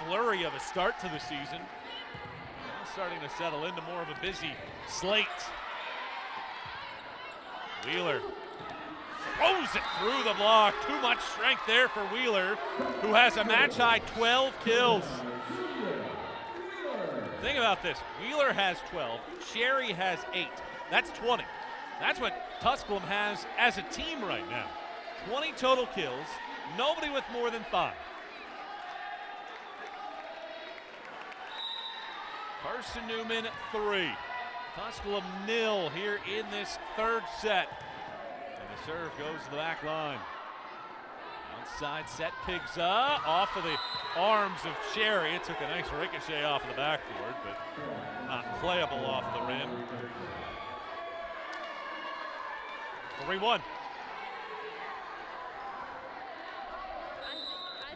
flurry of a start to the season. Now starting to settle into more of a busy slate. Wheeler throws it through the block. Too much strength there for Wheeler, who has a match-high 12 kills. Think about this. Wheeler has 12. Cherry has 8. That's 20. That's what Tusculum has as a team right now. 20 total kills. Nobody with more than 5. Carson-Newman 3. Tusculum 0 here in this third set. And the serve goes to the back line. Outside set picks up off of the arms of Cherry. It took a nice ricochet off of the backboard, but not playable off the rim. 3-1.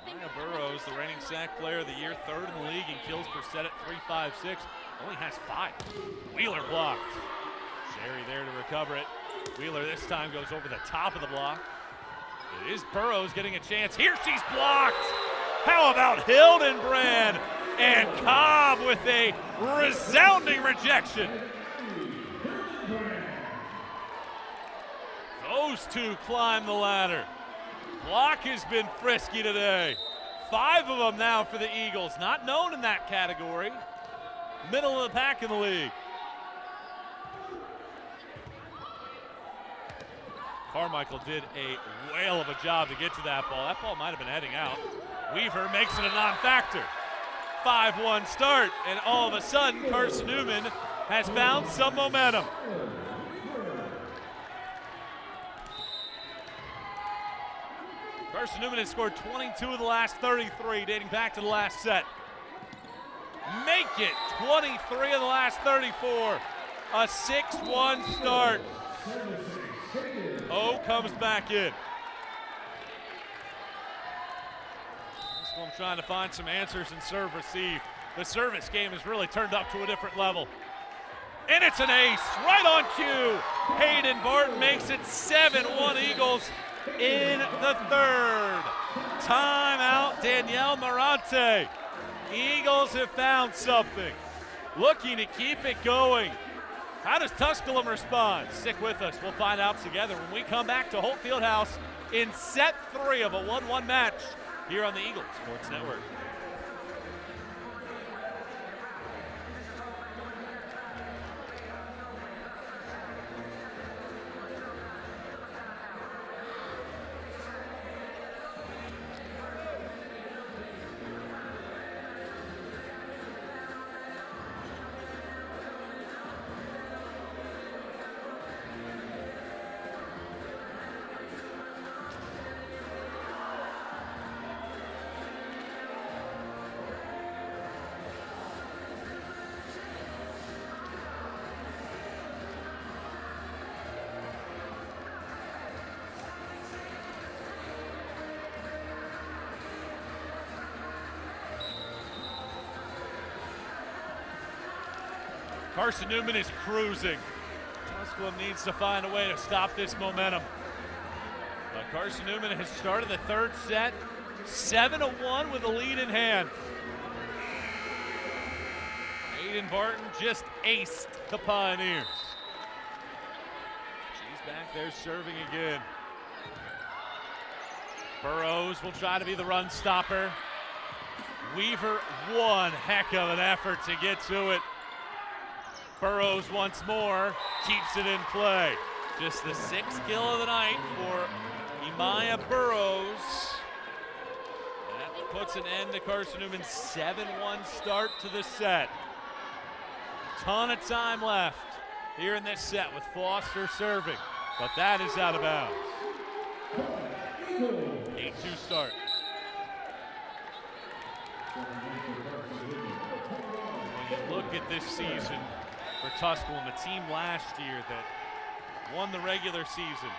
Maya Burrows, the reigning sack player of the year, 3rd in the league in kills per set at 3.56. Only has 5. Wheeler blocked. Cherry there to recover it. Wheeler this time goes over the top of the block. It is Burrows getting a chance. Here she's blocked. How about Hildenbrand? And Cobb with a resounding rejection. Those two climb the ladder. Block has been frisky today. 5 of them now for the Eagles. Not known in that category. Middle of the pack in the league. Carmichael did a whale of a job to get to that ball. That ball might have been heading out. Weaver makes it a non-factor. 5-1 start, and all of a sudden Carson-Newman has found some momentum. Carson-Newman has scored 22 of the last 33, dating back to the last set. Make it 23 of the last 34. A 6-1 start. O comes back in. Tusculum trying to find some answers in serve receive. The service game has really turned up to a different level. And it's an ace right on cue. Hayden Barton makes it 7-1 Eagles in the third. Timeout, Danielle Morante. Eagles have found something. Looking to keep it going. How does Tusculum respond? Stick with us. We'll find out together when we come back to Holt Fieldhouse in set 3 of a 1-1 match here on the Eagles Sports Network. Carson-Newman is cruising. Tusculum needs to find a way to stop this momentum. But Carson-Newman has started the third set 7-1 with a lead in hand. Hayden Barton just aced the Pioneers. She's back there serving again. Burrows will try to be the run stopper. Weaver, one heck of an effort to get to it. Burrows once more keeps it in play. Just the 6th kill of the night for Imaya Burrows. That puts an end to Carson-Newman's 7-1 start to the set. Ton of time left here in this set with Foster serving, but that is out of bounds. 8-2 start. When you look at this season for Tusculum, a team last year that won the regular season,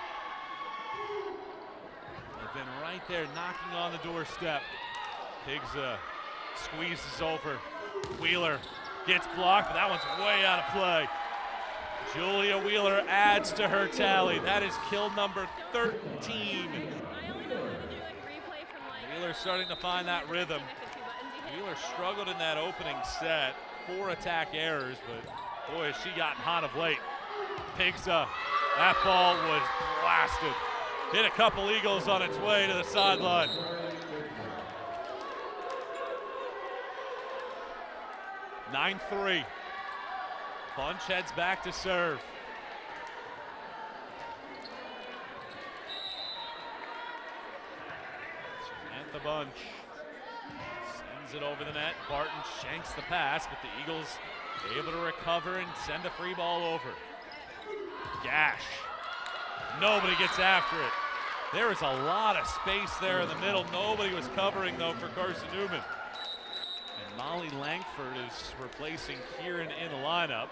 they've been right there knocking on the doorstep. Higgs squeezes over. Wheeler gets blocked, but that one's way out of play. Julia Wheeler adds to her tally. That is kill number 13. Wheeler starting to find that rhythm. Wheeler struggled in that opening set. 4 attack errors, but boy, has she gotten hot of late. Pigsa That ball was blasted. Hit a couple Eagles on its way to the sideline. (9-3). Bunch heads back to serve. Samantha Bunch sends it over the net. Barton shanks the pass, but the Eagles able to recover and send a free ball over. Gash. Nobody gets after it. There is a lot of space there in the middle. Nobody was covering, though, for Carson-Newman. And Molly Langford is replacing Kieran in the lineup.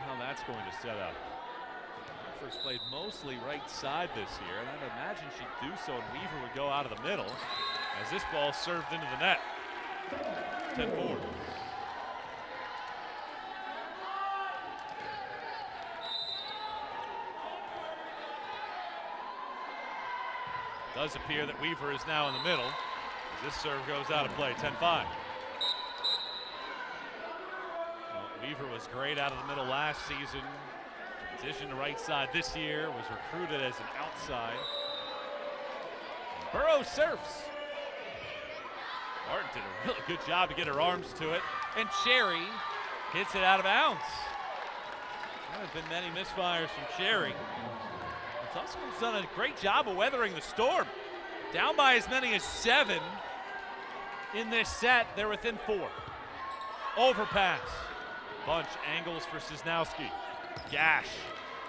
How that's going to set up. Langford's played mostly right side this year, and I'd imagine she'd do so, and Weaver would go out of the middle as this ball served into the net. 10-4. Does appear that Weaver is now in the middle as this serve goes out of play. 10-5. Well, Weaver was great out of the middle last season. Transition to right side this year. Was recruited as an outside. Burrows surfs. Martin did a really good job to get her arms to it. And Cherry hits it out of bounds. Haven't been many misfires from Cherry. Tusculum's done a great job of weathering the storm. Down by as many as 7 in this set. They're within 4. Overpass. Bunch angles for Cisnowski. Gash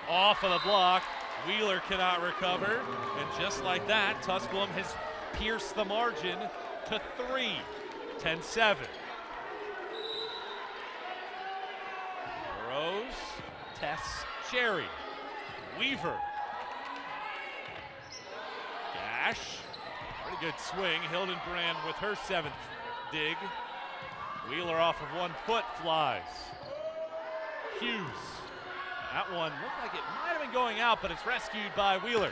off of the block. Wheeler cannot recover. And just like that, Tusculum has pierced the margin to 3. 10-7. Burrows tests Cherry. Weaver. Gash. Pretty good swing. Hildenbrand with her 7th dig. Wheeler off of 1 foot flies. Hughes. That one looked like it might have been going out, but it's rescued by Wheeler.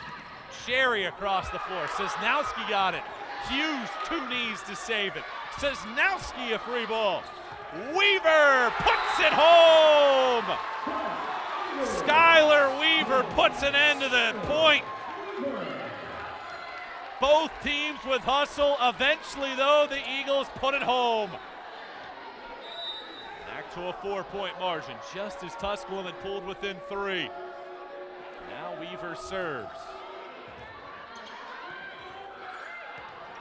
Cherry across the floor. Cisnowski got it. Hughes 2 knees to save it. Cisnowski a free ball. Weaver puts it home. Skylar Weaver puts an end to the point. Both teams with hustle. Eventually, though, the Eagles put it home. Back to a 4-point margin, just as Tusculum had pulled within 3. Now Weaver serves.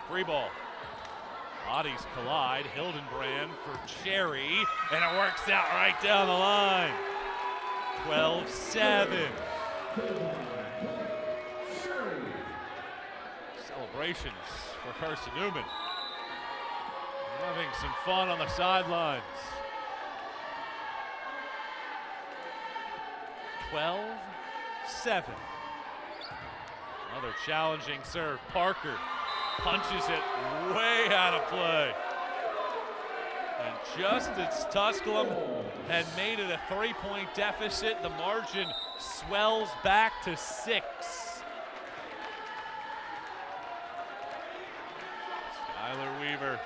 Free ball. Bodies collide. Hildenbrand for Cherry, and it works out right down the line. 12-7. Celebrations for Carson-Newman. Having some fun on the sidelines. 12-7. Another challenging serve. Parker punches it way out of play. And just as Tusculum had made it a 3-point deficit, the margin swells back to 6. Skylar Weaver.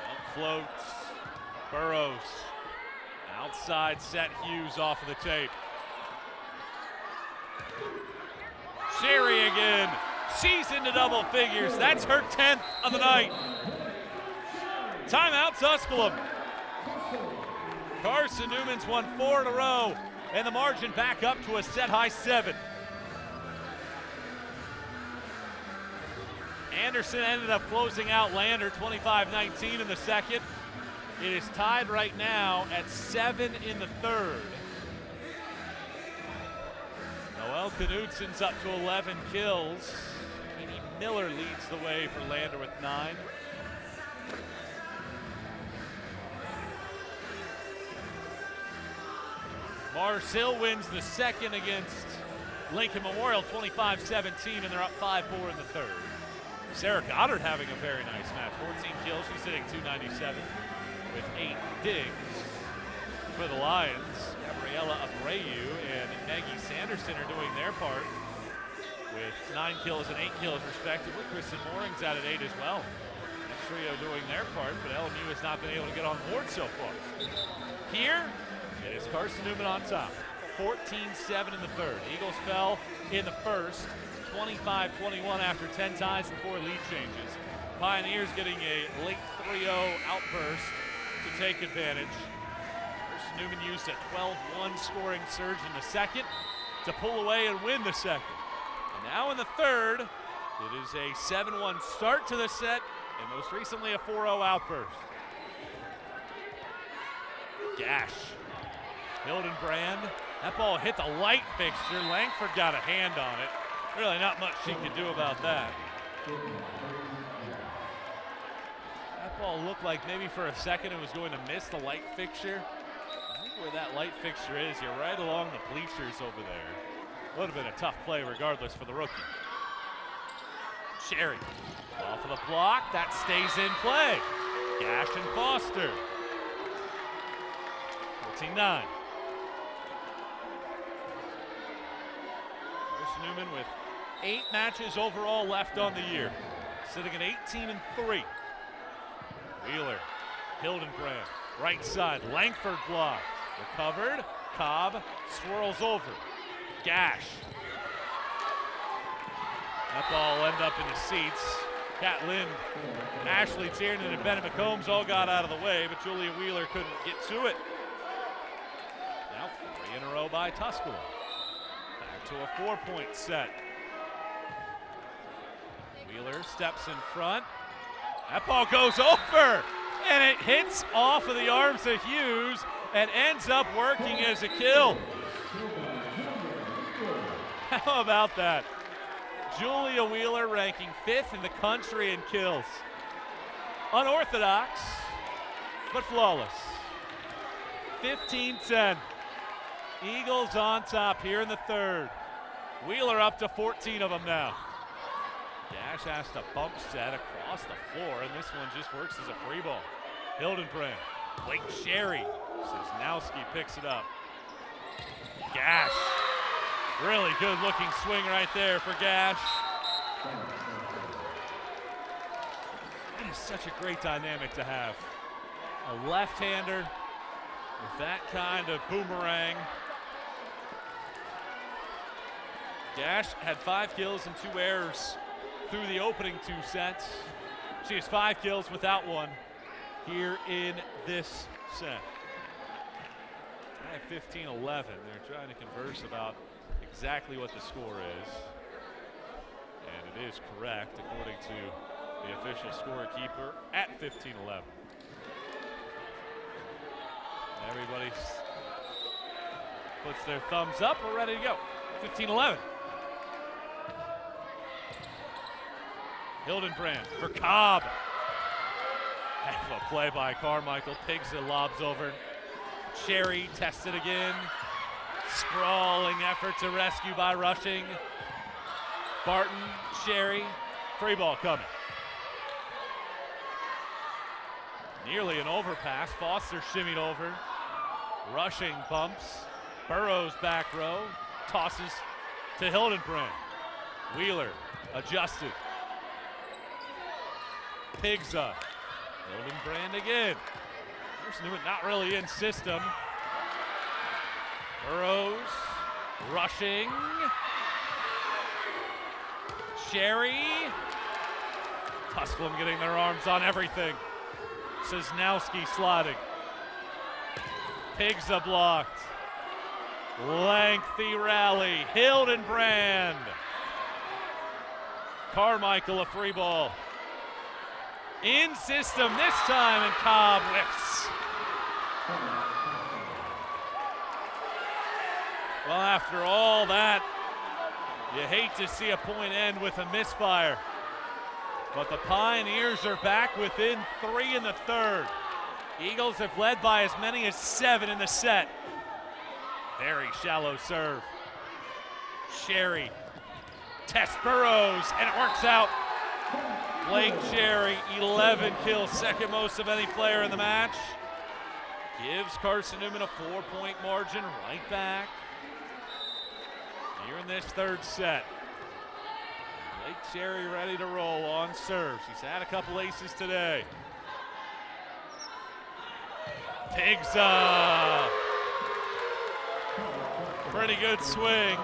Jump floats. Burrows. Outside set Hughes off of the tape. Cherry again. She's into double figures. That's her 10th of the night. Timeout Tusculum. Carson-Newman's won 4 in a row, and the margin back up to a set-high 7. Anderson ended up closing out Lander 25-19 in the second. It is tied right now at 7 in the third. Noelle Knudsen's up to 11 kills. Katie Miller leads the way for Lander with 9. Mars Hill wins the second against Lincoln Memorial 25-17, and they're up 5-4 in the third. Sarah Goddard having a very nice match. 14 kills, she's hitting .297 with 8 digs for the Lions. Gabriella Abreu and Maggie Sanderson are doing their part with 9 kills and 8 kills respectively. Kristen Mooring's out at 8 as well. That trio doing their part, but LMU has not been able to get on board so far. Here, it is Carson-Newman on top. 14-7 in the third. Eagles fell in the first, 25-21 after 10 ties and 4 lead changes. Pioneers getting a late 3-0 outburst to take advantage. Carson-Newman used a 12-1 scoring surge in the second to pull away and win the second. And now in the third, it is a 7-1 start to the set, and most recently a 4-0 outburst. Gash. Hildenbrand. That ball hit the light fixture. Langford got a hand on it. Really not much she could do about that. That ball looked like maybe for a second it was going to miss the light fixture. I think where that light fixture is, you're right along the bleachers over there. Would have been a tough play regardless for the rookie. Cherry off of the block, that stays in play. Gash and Foster. 14-9. Carson-Newman with 8 matches overall left on the year, sitting at 18-3. Wheeler, Hildenbrand, right side, Langford blocked, recovered, Cobb swirls over, Gash. That ball will end up in the seats. Kat Lind, Ashley Tiernan, and Bennett McCombs all got out of the way, but Julia Wheeler couldn't get to it. Now 3 in a row by Tusculum. Back to a 4-point set. Wheeler steps in front. That ball goes over, and it hits off of the arms of Hughes and ends up working as a kill. How about that? Julia Wheeler ranking 5th in the country in kills. Unorthodox, but flawless. 15-10. Eagles on top here in the third. Wheeler up to 14 of them now. Gash has to bump set across the floor, and this one just works as a free ball. Hildenbrand, Blake Sherry. Cisnowski picks it up. Gash. Really good looking swing right there for Gash. That is such a great dynamic to have. A left-hander with that kind of boomerang. Gash had 5 kills and 2 errors through the opening 2 sets. She has 5 kills without one here in this set. At 15-11, they're trying to converse about exactly what the score is. And it is correct according to the official scorekeeper at 15-11. Everybody puts their thumbs up. We're ready to go. 15-11. Hildenbrand for Cobb. Heck of a play by Carmichael. Pigsa lobs over. Cherry tested again. Sprawling effort to rescue by Rushing. Barton, Cherry, free ball coming. Nearly an overpass. Foster shimmied over. Rushing bumps. Burrows back row. Tosses to Hildenbrand. Wheeler adjusted. Pigsa. Hildenbrand again. Carson-Newman not really in system. Burrows, Rushing. Cherry. Tusculum getting their arms on everything. Cisnowski sliding. Pigsa blocked. Lengthy rally. Hildenbrand. Carmichael a free ball. In system this time, and Cobb whiffs. Well, after all that, you hate to see a point end with a misfire. But the Pioneers are back within 3 in the third. Eagles have led by as many as 7 in the set. Very shallow serve. Sherry tests Burrows, and it works out. Blake Cherry, 11 kills, second most of any player in the match. Gives Carson-Newman a 4-point margin right back here in this third set. Blake Cherry ready to roll on serve. She's had a couple aces today. Pigsa. Pretty good swing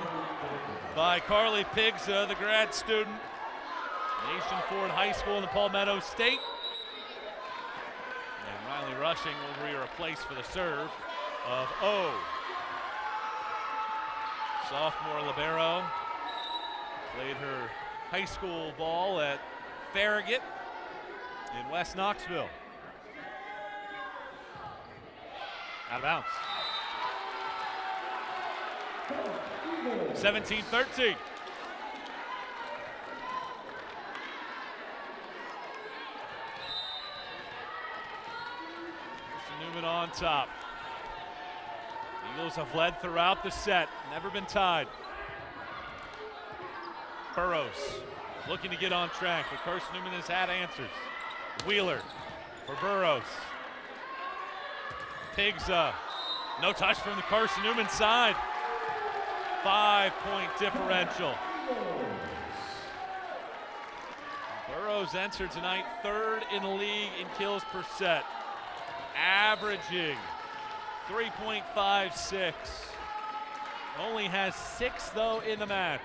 by Carly Pigza, the grad student, Nation Ford High School in the Palmetto State. And Riley Rushing will be replaced for the serve of O. Sophomore libero, played her high school ball at Farragut in West Knoxville. Out of bounds. 17-13. Carson-Newman on top. Eagles have led throughout the set, never been tied. Burrows looking to get on track, but Carson-Newman has had answers. Wheeler for Burrows. Pigza, no touch from the Carson-Newman side. 5-point differential. Burrows entered tonight third in the league in kills per set, averaging 3.56. Only has 6 though in the match.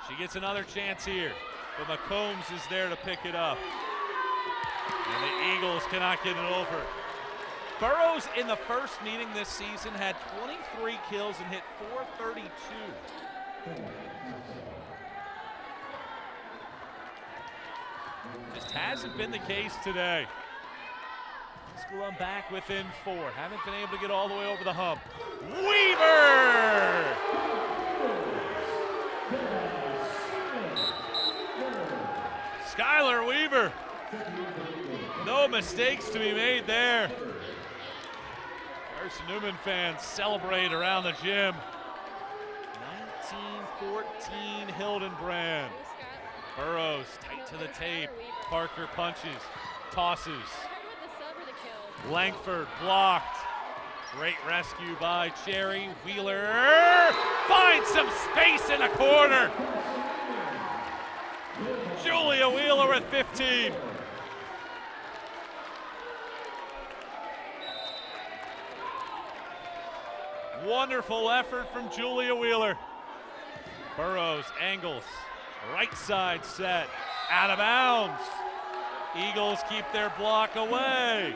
She gets another chance here, but McCombs is there to pick it up. And the Eagles cannot get it over. Burrows in the first meeting this season had 23 kills and hit .432. Just hasn't been the case today. Tusculum back within 4. Haven't been able to get all the way over the hump. Weaver! Skylar Weaver. No mistakes to be made there. Carson-Newman fans celebrate around the gym. 19-14 Hildenbrand. Burrows tight to the tape. Parker punches, tosses. Langford blocked. Great rescue by Cherry. Wheeler finds some space in the corner. Julia Wheeler with 15. Wonderful effort from Julia Wheeler. Burrows angles, right side set, out of bounds. Eagles keep their block away.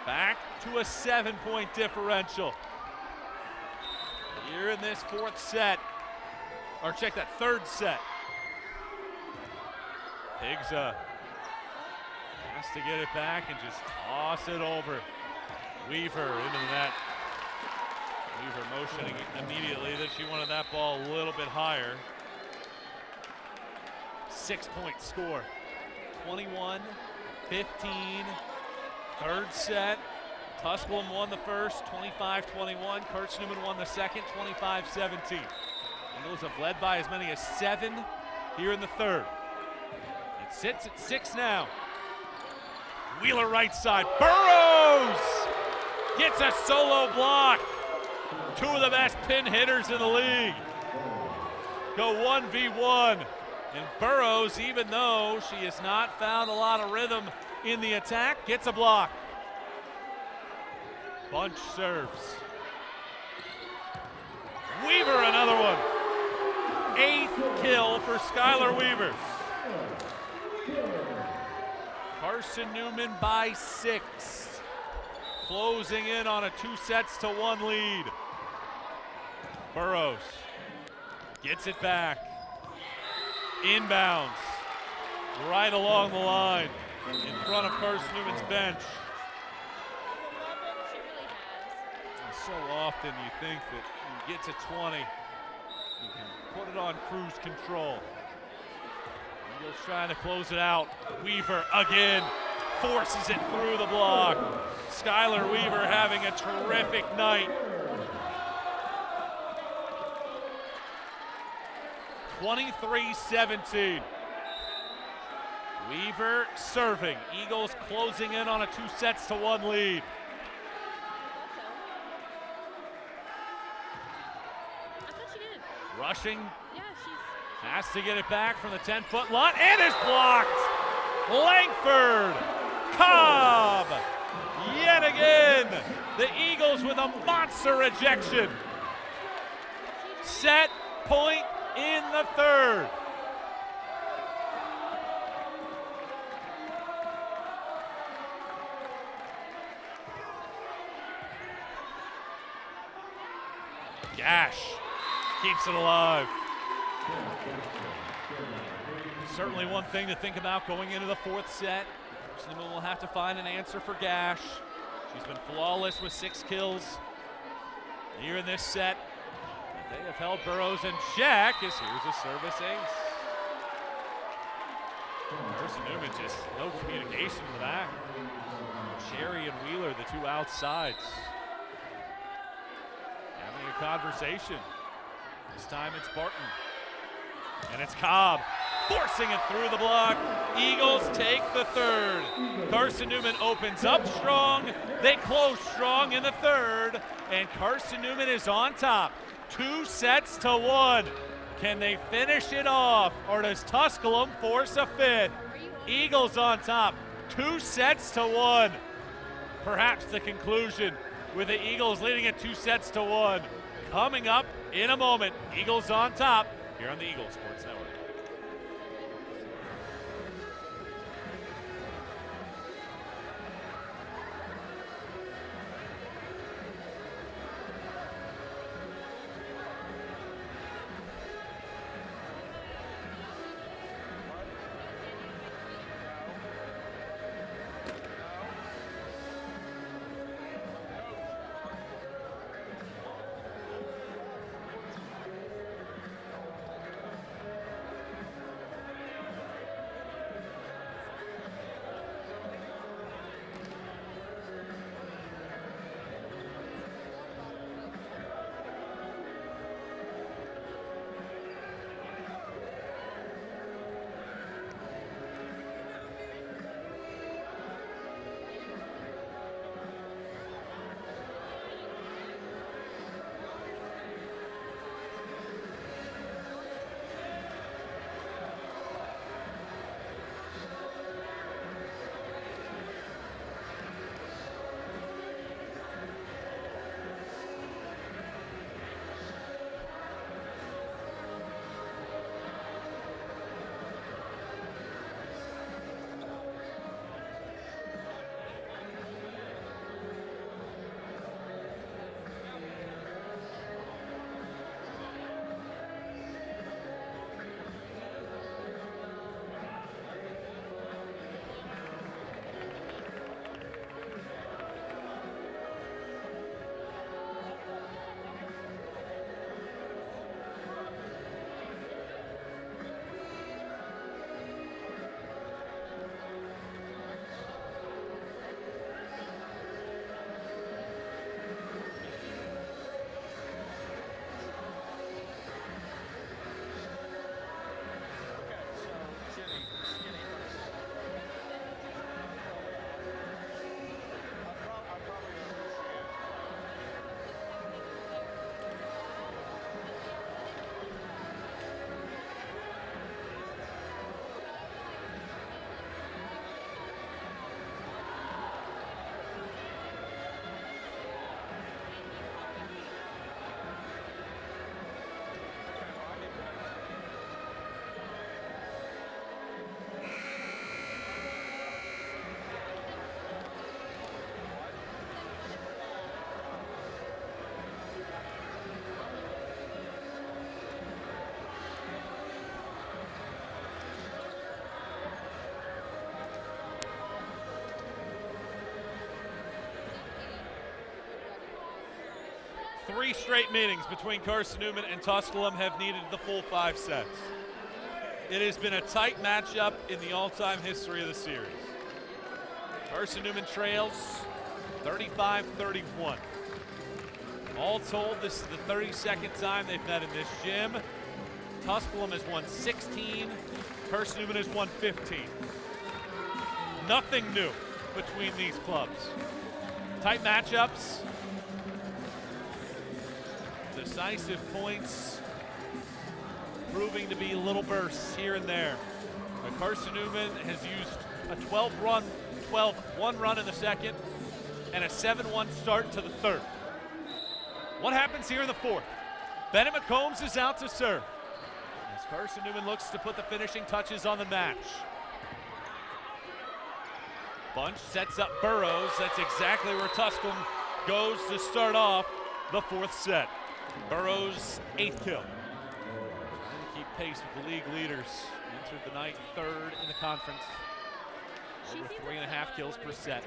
Back to a 7-point differential. Here in this fourth set, or check that, third set. Pigza has to get it back and just toss it over. Weaver into the net. Weaver motioning immediately that she wanted that ball a little bit higher. 6-point score. 21-15. Third set. Tusculum won the first, 25-21. Carson-Newman won the second, 25-17. Eagles have led by as many as 7 here in the third. It sits at 6 now. Wheeler right side. Burrows gets a solo block. 2 of the best pin hitters in the league go 1v1. And Burrows, even though she has not found a lot of rhythm in the attack, gets a block. Bunch serves. Weaver, another one. 8th kill for Skylar Weaver. Carson-Newman by 6. Closing in on a 2-1 lead. Burrows gets it back. Inbounds. Right along the line. In front of Carson-Newman's bench. So often you think that you get to 20, you can put it on cruise control. Eagles trying to close it out. Weaver again forces it through the block. Skylar Weaver having a terrific night. 23-17. Weaver serving. Eagles closing in on a 2-1 lead. Rushing, has to get it back from the 10-foot line, and is blocked. Langford, Cobb, Yet again, the Eagles with a monster ejection. Set point in the third. Gash keeps it alive. Certainly one thing to think about going into the fourth set. Carson-Newman will have to find an answer for Gash. She's been flawless with 6 kills here in this set. They have held Burrows in check as here's a service ace. Carson-Newman just no communication in the back. Sherry and Wheeler, the 2 outsides, having a conversation. This time it's Barton. And it's Cobb forcing it through the block. Eagles take the third. Carson-Newman opens up strong. They close strong in the third. And Carson-Newman is on top. 2 sets to 1. Can they finish it off, or does Tusculum force a fifth? Eagles on top. 2 sets to 1. Perhaps the conclusion with the Eagles leading at 2 sets to 1. Coming up in a moment. Eagles on top here on the Eagles Sports Network. Three straight meetings between Carson-Newman and Tusculum have needed the full 5 sets. It has been a tight matchup in the all-time history of the series. Carson-Newman trails 35-31. All told, this is the 32nd time they've met in this gym. Tusculum has won 16, Carson-Newman has won 15. Nothing new between these clubs. Tight matchups. Decisive points proving to be little bursts here and there. Carson-Newman has used a 12-1 run in the second, and a 7-1 start to the third. What happens here in the fourth? Bennett McCombs is out to serve as Carson-Newman looks to put the finishing touches on the match. Bunch sets up Burrows. That's exactly where Tusculum goes to start off the fourth set. Burrows' 8th kill. Trying to keep pace with the league leaders. Entered the night third in the conference. Over 3.5 kills per set.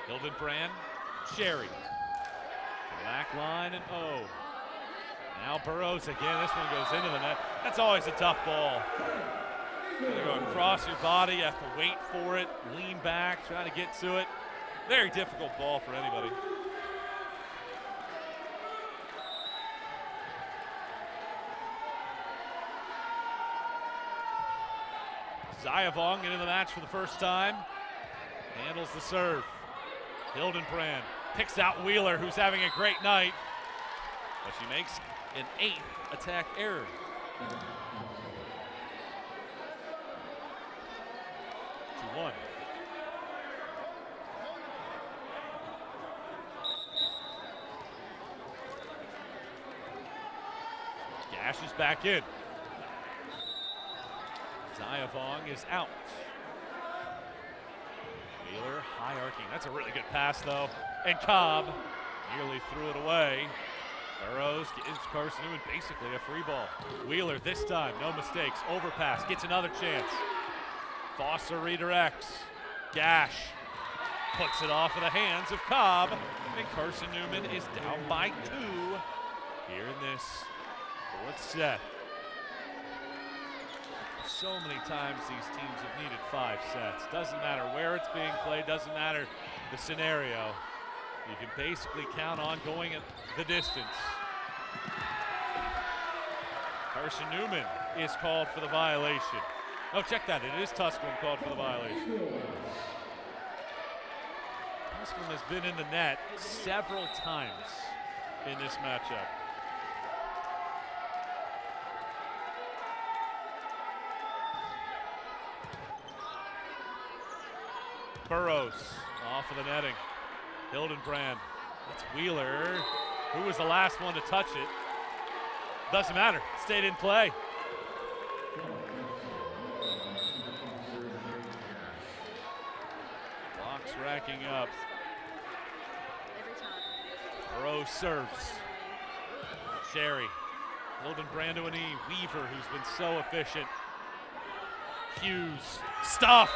Hildenbrand, Cherry. Back line and now Burrows again. This one goes into the net. That's always a tough ball. You go across your body, you have to wait for it, lean back, trying to get to it. Very difficult ball for anybody. Zayavong into the match for the first time. Handles the serve. Hildenbrand picks out Wheeler, who's having a great night, but she makes an 8th attack error. One. Gash is back in. Zayavong is out. Wheeler high arcing. That's a really good pass though. And Cobb nearly threw it away. Burrows gives Carson-Newman basically a free ball. Wheeler this time, no mistakes. Overpass, gets another chance. Foster redirects. Gash puts it off of the hands of Cobb, and Carson-Newman is down by 2 here in this fourth set. So many times these teams have needed 5 sets. Doesn't matter where it's being played, doesn't matter the scenario. You can basically count on going at the distance. Carson-Newman is called for the violation. Oh, check that. It is Tusculum called for the violation. Tusculum has been in the net several times in this matchup. Burrows off of the netting. Hildenbrand. It's Wheeler. Who was the last one to touch it? Doesn't matter. Stayed in play. Blocks racking up. Burrows serves. Cherry. Hildenbrand to a knee. Weaver, who's been so efficient. Hughes. Stuffed.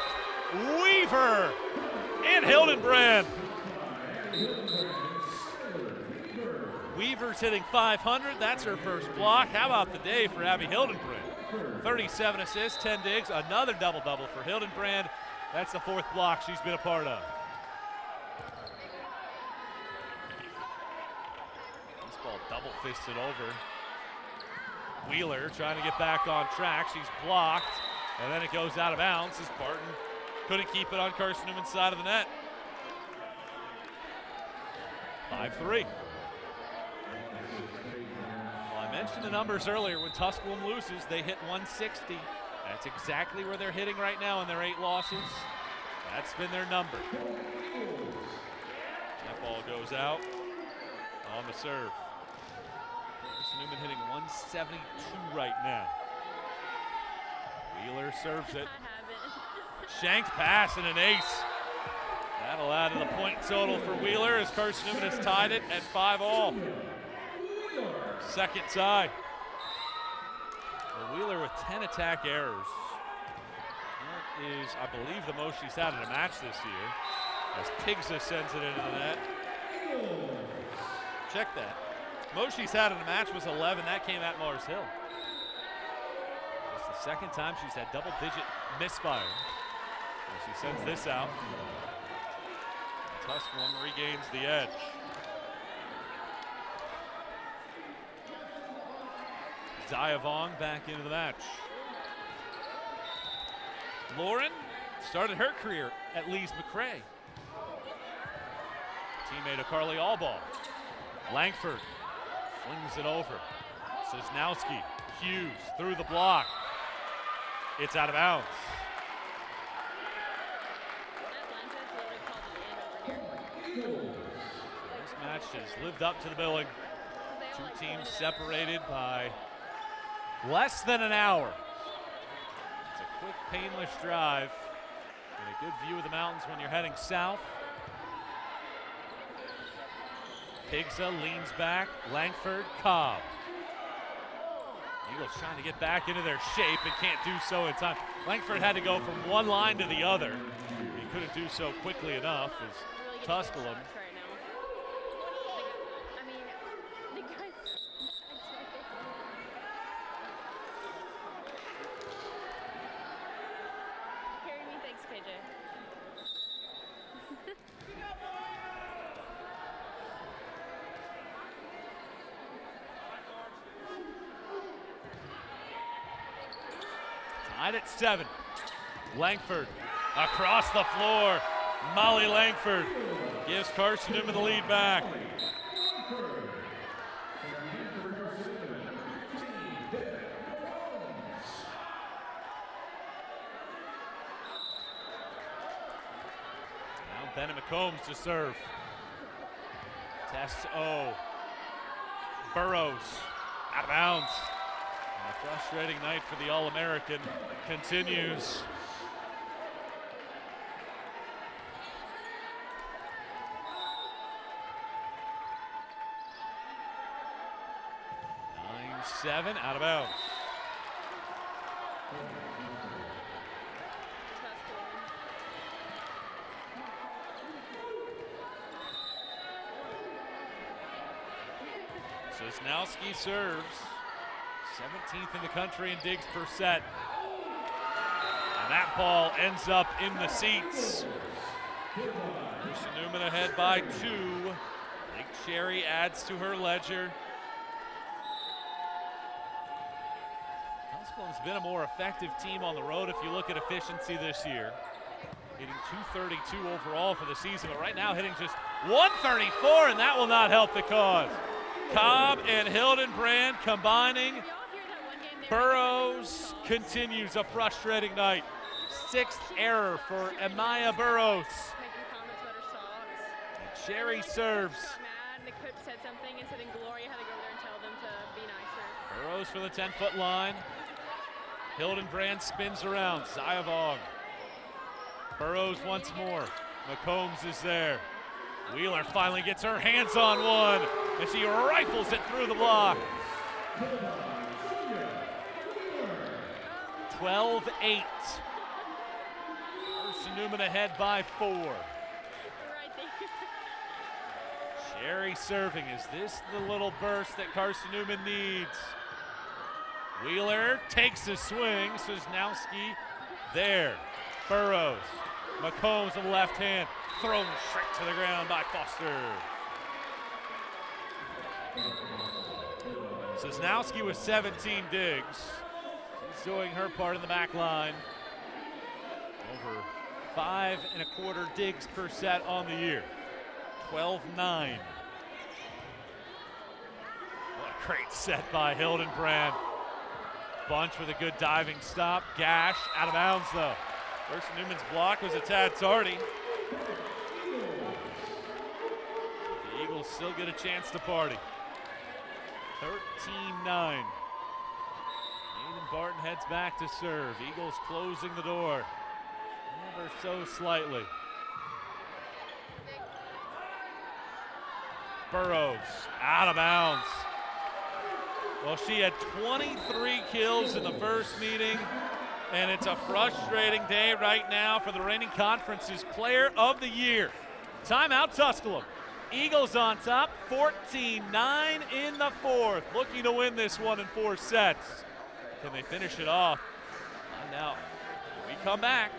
Weaver and Hildenbrand. Weaver's hitting 500. That's her first block. How about the day for Abby Hildenbrand? 37 assists, 10 digs, another double-double for Hildenbrand. That's the 4th block she's been a part of. This ball double-fisted over. Wheeler trying to get back on track. She's blocked, and then it goes out of bounds as Barton couldn't keep it on Carson-Newman's side of the net. 5-3. Well, I mentioned the numbers earlier. When Tusculum loses, they hit 160. That's exactly where they're hitting right now in their 8 losses. That's been their number. That ball goes out on the serve. Carson-Newman hitting 172 right now. Wheeler serves it. Shanked pass and an ace. That'll add to the point total for Wheeler as Carson-Newman has tied it at 5-all. Second tie. Well, Wheeler with 10 attack errors. That is, I believe, the most she's had in a match this year. As Pigza sends it into the net. Check that. Most she's had in a match was 11. That came at Mars Hill. It's the second time she's had double-digit misfire. She sends this out. Tusculum regains the edge. Zayavong back into the match. Lauren started her career at Lee's McRae. Teammate of Carly Allball. Langford flings it over. Sosnowski, Hughes through the block. It's out of bounds. This match has lived up to the billing. Two teams separated by less than an hour. It's a quick, painless drive and a good view of the mountains when you're heading south. Pigsa leans back, Langford, Cobb. Eagles trying to get back into their shape and can't do so in time. Langford had to go from one line to the other. He couldn't do so quickly enough as Tusculum. Tied at 7. Langford across the floor. Molly Langford gives Carson-Newman the lead back. Now Bennett McCombs to serve. Tests O. Burrows out of bounds. A frustrating night for the All-American continues. Seven out of bounds. Cisnowski serves. 17th in the country in digs per set. And that ball ends up in the seats. Carson-Newman ahead by 2. Lake Cherry adds to her ledger. Tusculum's been a more effective team on the road if you look at efficiency this year. Hitting 232 overall for the season, but right now hitting just 134, and that will not help the cause. Cobb and Hildenbrand combining. Burrows continues a frustrating night. 6th error for Amaya Burrows. Cherry serves. The coach said something and said, Gloria had to go there and tell them to be nicer. Burrows for the 10-foot line. Hildenbrand spins around. Zayavong. Burrows once more. McCombs is there. Wheeler finally gets her hands on one, and she rifles it through the block. 12-8. Carson-Newman ahead by 4. Right there. Cherry serving. Is this the little burst that Carson-Newman needs? Wheeler takes a swing. Cisnowski there. Burrows. McCombs with the left hand. Thrown straight to the ground by Foster. Cisnowski with 17 digs. She's doing her part in the back line. Over 5 1/4 digs per set on the year. 12-9. What a great set by Hildenbrand. Bunch with a good diving stop. Gash out of bounds though. Carson-Newman's block was a tad tardy. The Eagles still get a chance to party. 13-9. Aiden Barton heads back to serve. Eagles closing the door. Ever so slightly. Burrows out of bounds. Well, she had 23 kills in the first meeting, and it's a frustrating day right now for the reigning conference's player of the year. Timeout Tusculum. Eagles on top, 14-9 in the 4th. Looking to win this one in 4 sets. Can they finish it off? Find out when we come back.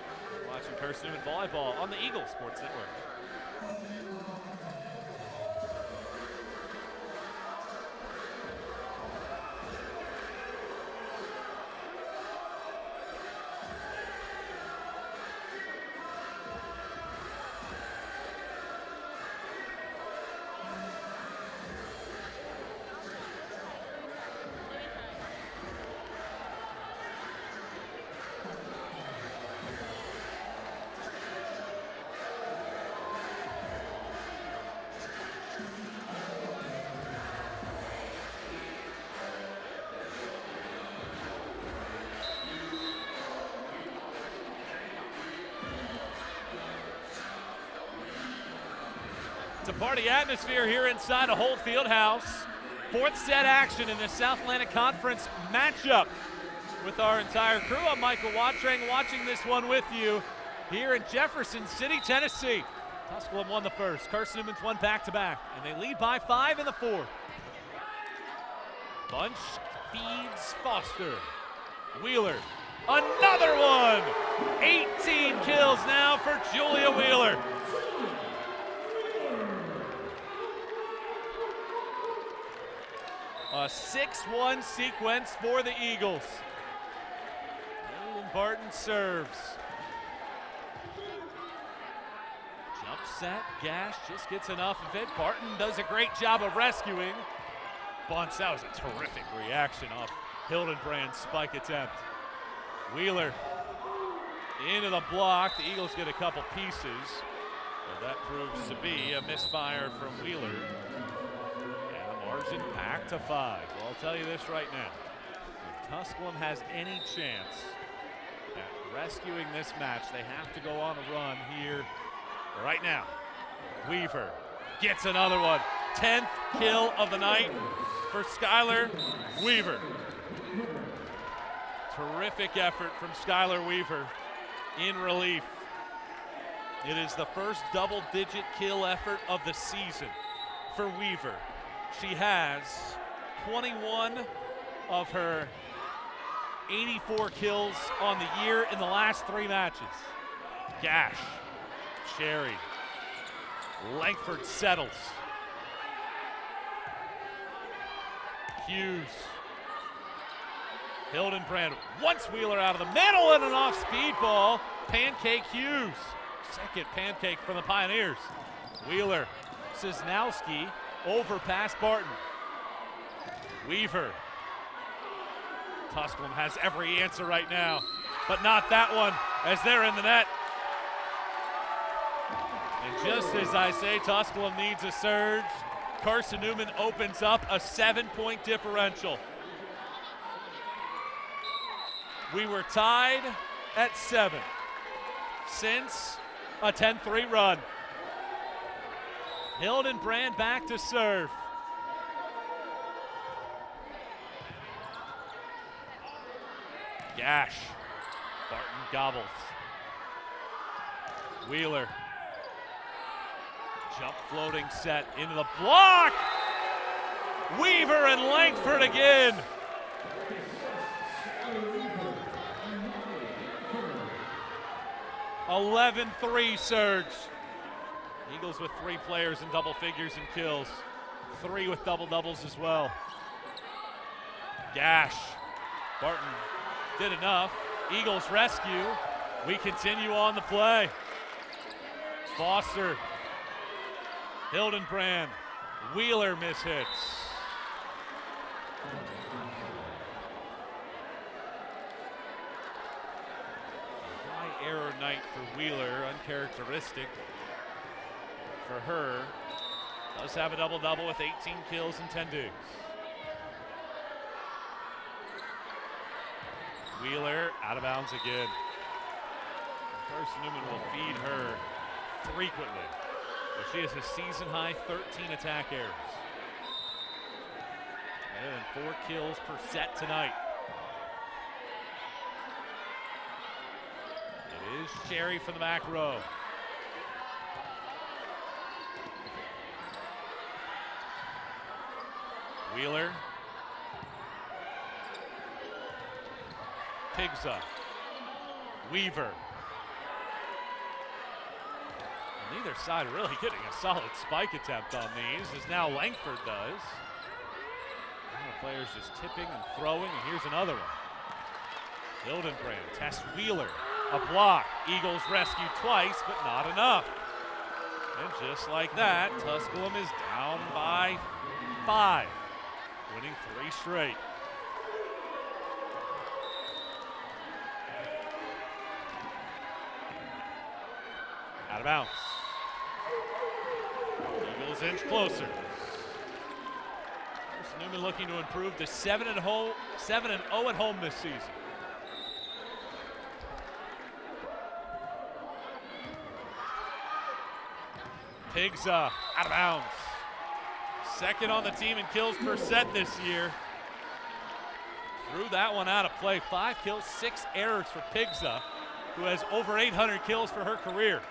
Watching Carson-Newman Volleyball on the Eagles Sports Network. It's a party atmosphere here inside a Holt Fieldhouse. Fourth set action in the South Atlantic Conference matchup with our entire crew. I'm Michael Watrang watching this one with you here in Jefferson City, Tennessee. Tusculum won the first. Carson-Newman's won back-to-back, and they lead by 5 in the fourth. Bunch feeds Foster. Wheeler, another one! 18 kills now for Julia Wheeler. A 6-1 sequence for the Eagles. Hayden Barton serves. Jump set, Gash just gets enough of it. Barton does a great job of rescuing. Bunch, that was a terrific reaction off Hildenbrand's spike attempt. Wheeler into the block. The Eagles get a couple pieces, but that proves to be a misfire from Wheeler. Margin back to 5. Well, I'll tell you this right now. If Tusculum has any chance at rescuing this match, they have to go on a run here right now. Weaver gets another one. 10th kill of the night for Skylar Weaver. Terrific effort from Skylar Weaver in relief. It is the first double-digit kill effort of the season for Weaver. She has 21 of her 84 kills on the year in the last 3 matches. Gash, Sherry, Langford settles. Hughes, Hildenbrand wants Wheeler out of the middle and an off-speed ball. Pancake Hughes, second pancake from the Pioneers. Wheeler, Cisnowski, over past Barton. Weaver. Tusculum has every answer right now, but not that one as they're in the net. And just as I say, Tusculum needs a surge. Carson-Newman opens up a 7-point differential. We were tied at 7 since a 10-3 run. Hildenbrand back to serve. Gash. Barton gobbles. Wheeler. Jump floating set into the block. Weaver and Langford again. (11-3) surge. Eagles with 3 players in double figures in kills. 3 with double-doubles as well. Gash. Barton did enough. Eagles rescue. We continue on the play. Foster. Hildenbrand. Wheeler mishits. High error night for Wheeler, uncharacteristic for her. Does have a double-double with 18 kills and 10 digs. Wheeler out of bounds again. Carson-Newman will feed her frequently, but she has a season-high 13 attack errors. Better than 4 kills per set tonight. It is Sherry from the back row. Wheeler. Pigza. Weaver. And neither side really getting a solid spike attempt on these, as now Langford does. The players just tipping and throwing, and here's another one. Hildenbrand tests Wheeler. A block. Eagles rescue twice, but not enough. And just like that, Tusculum is down by 5. Winning 3 straight. Out of bounds. Eagles inch closer. Newman looking to improve to 7-0 at home this season. Pigs out of bounds. Second on the team in kills per set this year. Threw that one out of play. 5 kills, 6 errors for Pigza, who has over 800 kills for her career.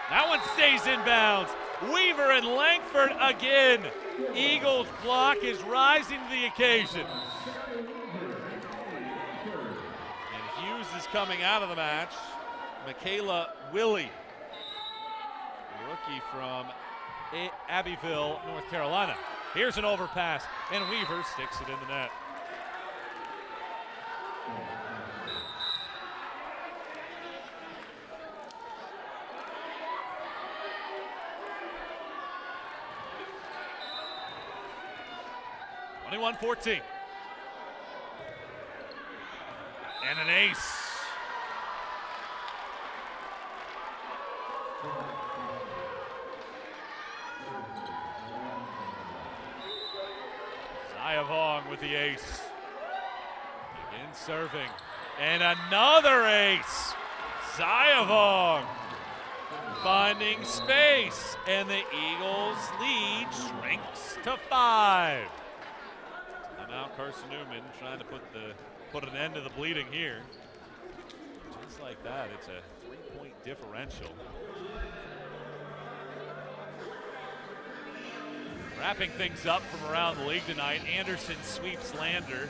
That one stays in bounds. Weaver and Langford again. Eagles block is rising to the occasion. And Hughes is coming out of the match. Michaela Willie, rookie from Abbeville, North Carolina. Here's an overpass, and Weaver sticks it in the net. (21-14). And an ace. Zayavong with the ace. Again serving. And another ace. Zayavong finding space. And the Eagles' lead shrinks to 5. Now Carson-Newman trying to put an end to the bleeding here. Just like that, it's a 3-point differential. Wrapping things up from around the league tonight, Anderson sweeps Lander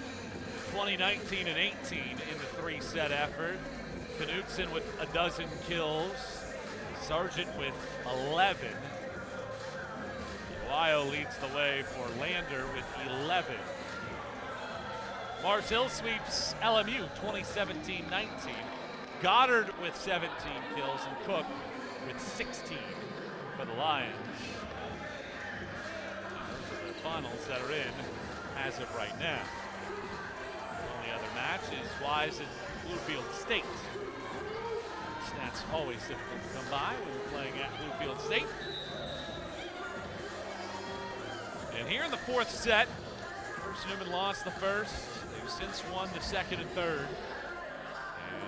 20-19 and 18 in the 3-set effort. Knutson with a dozen kills, Sargent with 11. Ohio leads the way for Lander with 11. Mars Hill sweeps LMU 20-17-19. Goddard with 17 kills and Cook with 16 for the Lions. Those are the finals that are in as of right now. The only other match is Wise and Bluefield State. Stats always difficult to come by when we're playing at Bluefield State. And here in the 4th set, Carson-Newman lost the first. They've since won the 2nd and 3rd.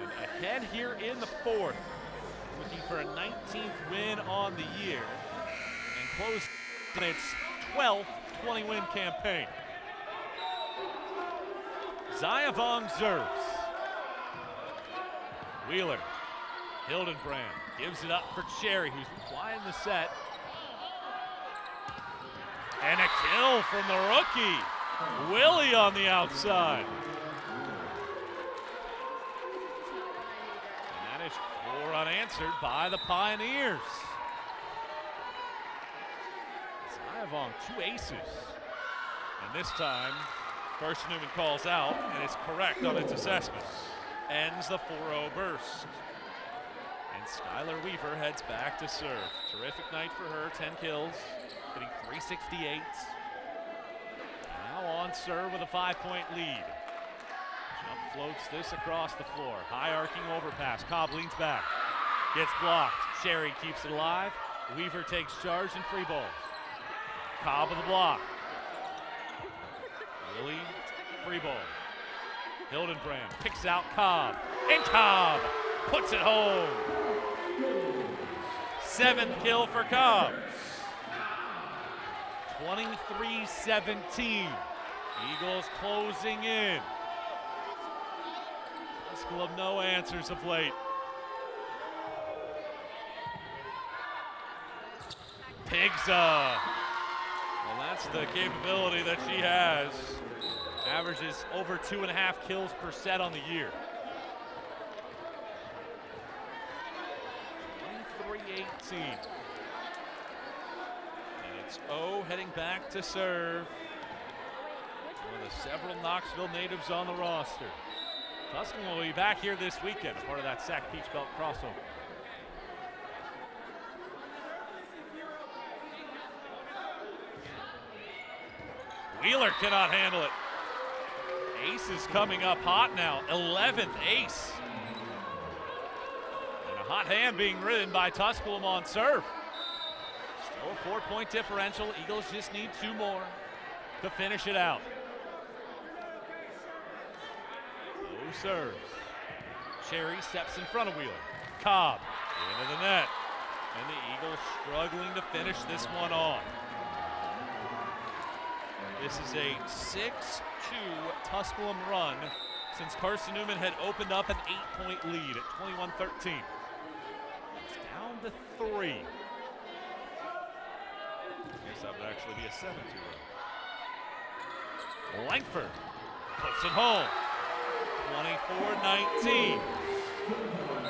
And ahead here in the 4th, looking for a 19th win on the year and close its 12th 20-win campaign. Zayavong serves. Wheeler, Hildenbrand gives it up for Cherry, who's flying the set. And a kill from the rookie. Willie on the outside. And that is 4 unanswered by the Pioneers. Zayavong 2 aces. And this time, Carson-Newman calls out, and it's correct on its assessment. Ends the 4-0 burst. And Skylar Weaver heads back to serve. Terrific night for her, 10 kills, hitting .368. Now on serve with a 5-point lead. Jump floats this across the floor. High arcing overpass. Cobb leans back. Gets blocked. Cherry keeps it alive. Weaver takes charge and free balls. Cobb with the block. Willie, free ball. Hildenbrand picks out Cobb. And Cobb puts it home. 7th kill for Cobb. 23-17. Eagles closing in. Tusculum no answers of late. Pigza. Well, that's the capability that she has. Averages over 2.5 kills per set on the year. 23-18. And it's O heading back to serve. One of the several Knoxville natives on the roster. Tusculum will be back here this weekend, a part of that SAC Peach Belt crossover. Wheeler cannot handle it. Ace is coming up hot now, 11th ace. And a hot hand being ridden by Tusculum on serve. Still a 4-point differential. Eagles just need 2 more to finish it out. Who serves? Cherry steps in front of Wheeler. Cobb into the net. And the Eagles struggling to finish this one off. This is a 6-2 Tusculum run since Carson-Newman had opened up an 8-point lead at 21-13. It's down to 3. I guess that would actually be a 7-2 run. Langford puts it home. 24-19.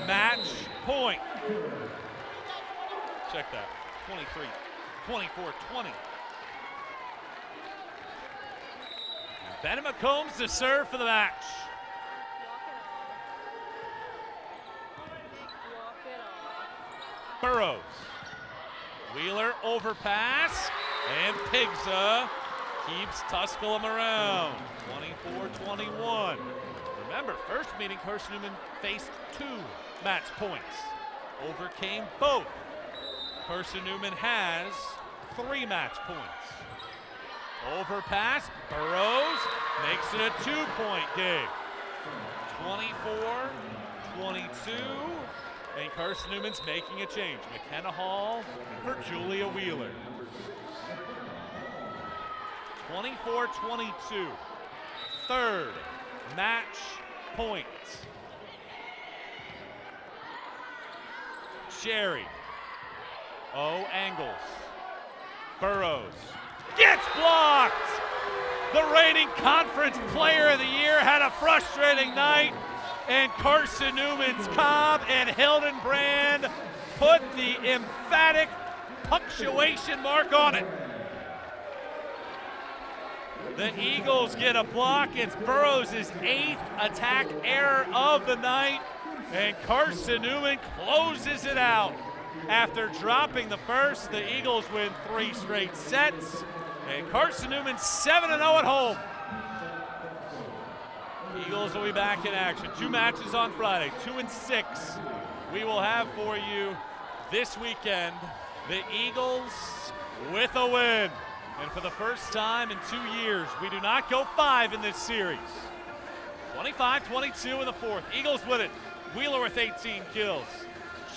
Match point. Check that. 24-20. Bennett McCombs to serve for the match. Walk it off. Burrows. Wheeler overpass. And Pigza keeps Tusculum around. 24-21. Remember, first meeting, Carson-Newman faced 2 match points. Overcame both. Carson-Newman has 3 match points. Overpass, Burrows makes it a 2-point game. 24-22, and Carson-Newman's making a change. McKenna Hall for Julia Wheeler. 24-22, third match point. Sherry. Angles. Burrows. Gets blocked! The reigning conference player of the year had a frustrating night, and Carson-Newman's Cobb and Hildenbrand put the emphatic punctuation mark on it. The Eagles get a block. It's Burrows' 8th attack error of the night, and Carson-Newman closes it out. After dropping the first, the Eagles win 3 straight sets, and Carson-Newman 7-0 at home. Eagles will be back in action. 2 matches on Friday, 2 and 6. We will have for you this weekend. The Eagles with a win. And for the first time in 2 years, we do not go 5 in this series. 25-22 in the 4th. Eagles win it. Wheeler with 18 kills.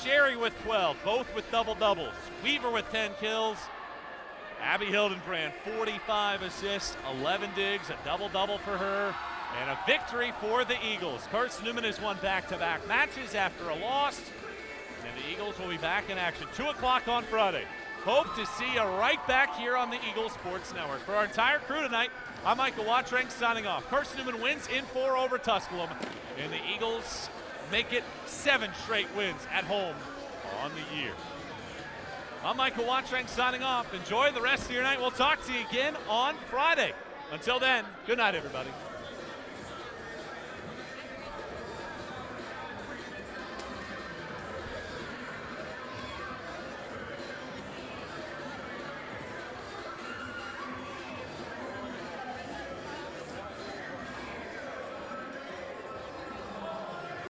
Sherry with 12, both with double-doubles. Weaver with 10 kills. Abby Hildenbrand, 45 assists, 11 digs, a double-double for her, and a victory for the Eagles. Carson-Newman has won back-to-back matches after a loss, and the Eagles will be back in action. 2 o'clock on Friday. Hope to see you right back here on the Eagles Sports Network. For our entire crew tonight, I'm Michael Watrank signing off. Carson-Newman wins in 4 over Tusculum, and the Eagles make it 7 straight wins at home on the year. I'm Michael Watrank signing off. Enjoy the rest of your night. We'll talk to you again on Friday. Until then, good night, everybody.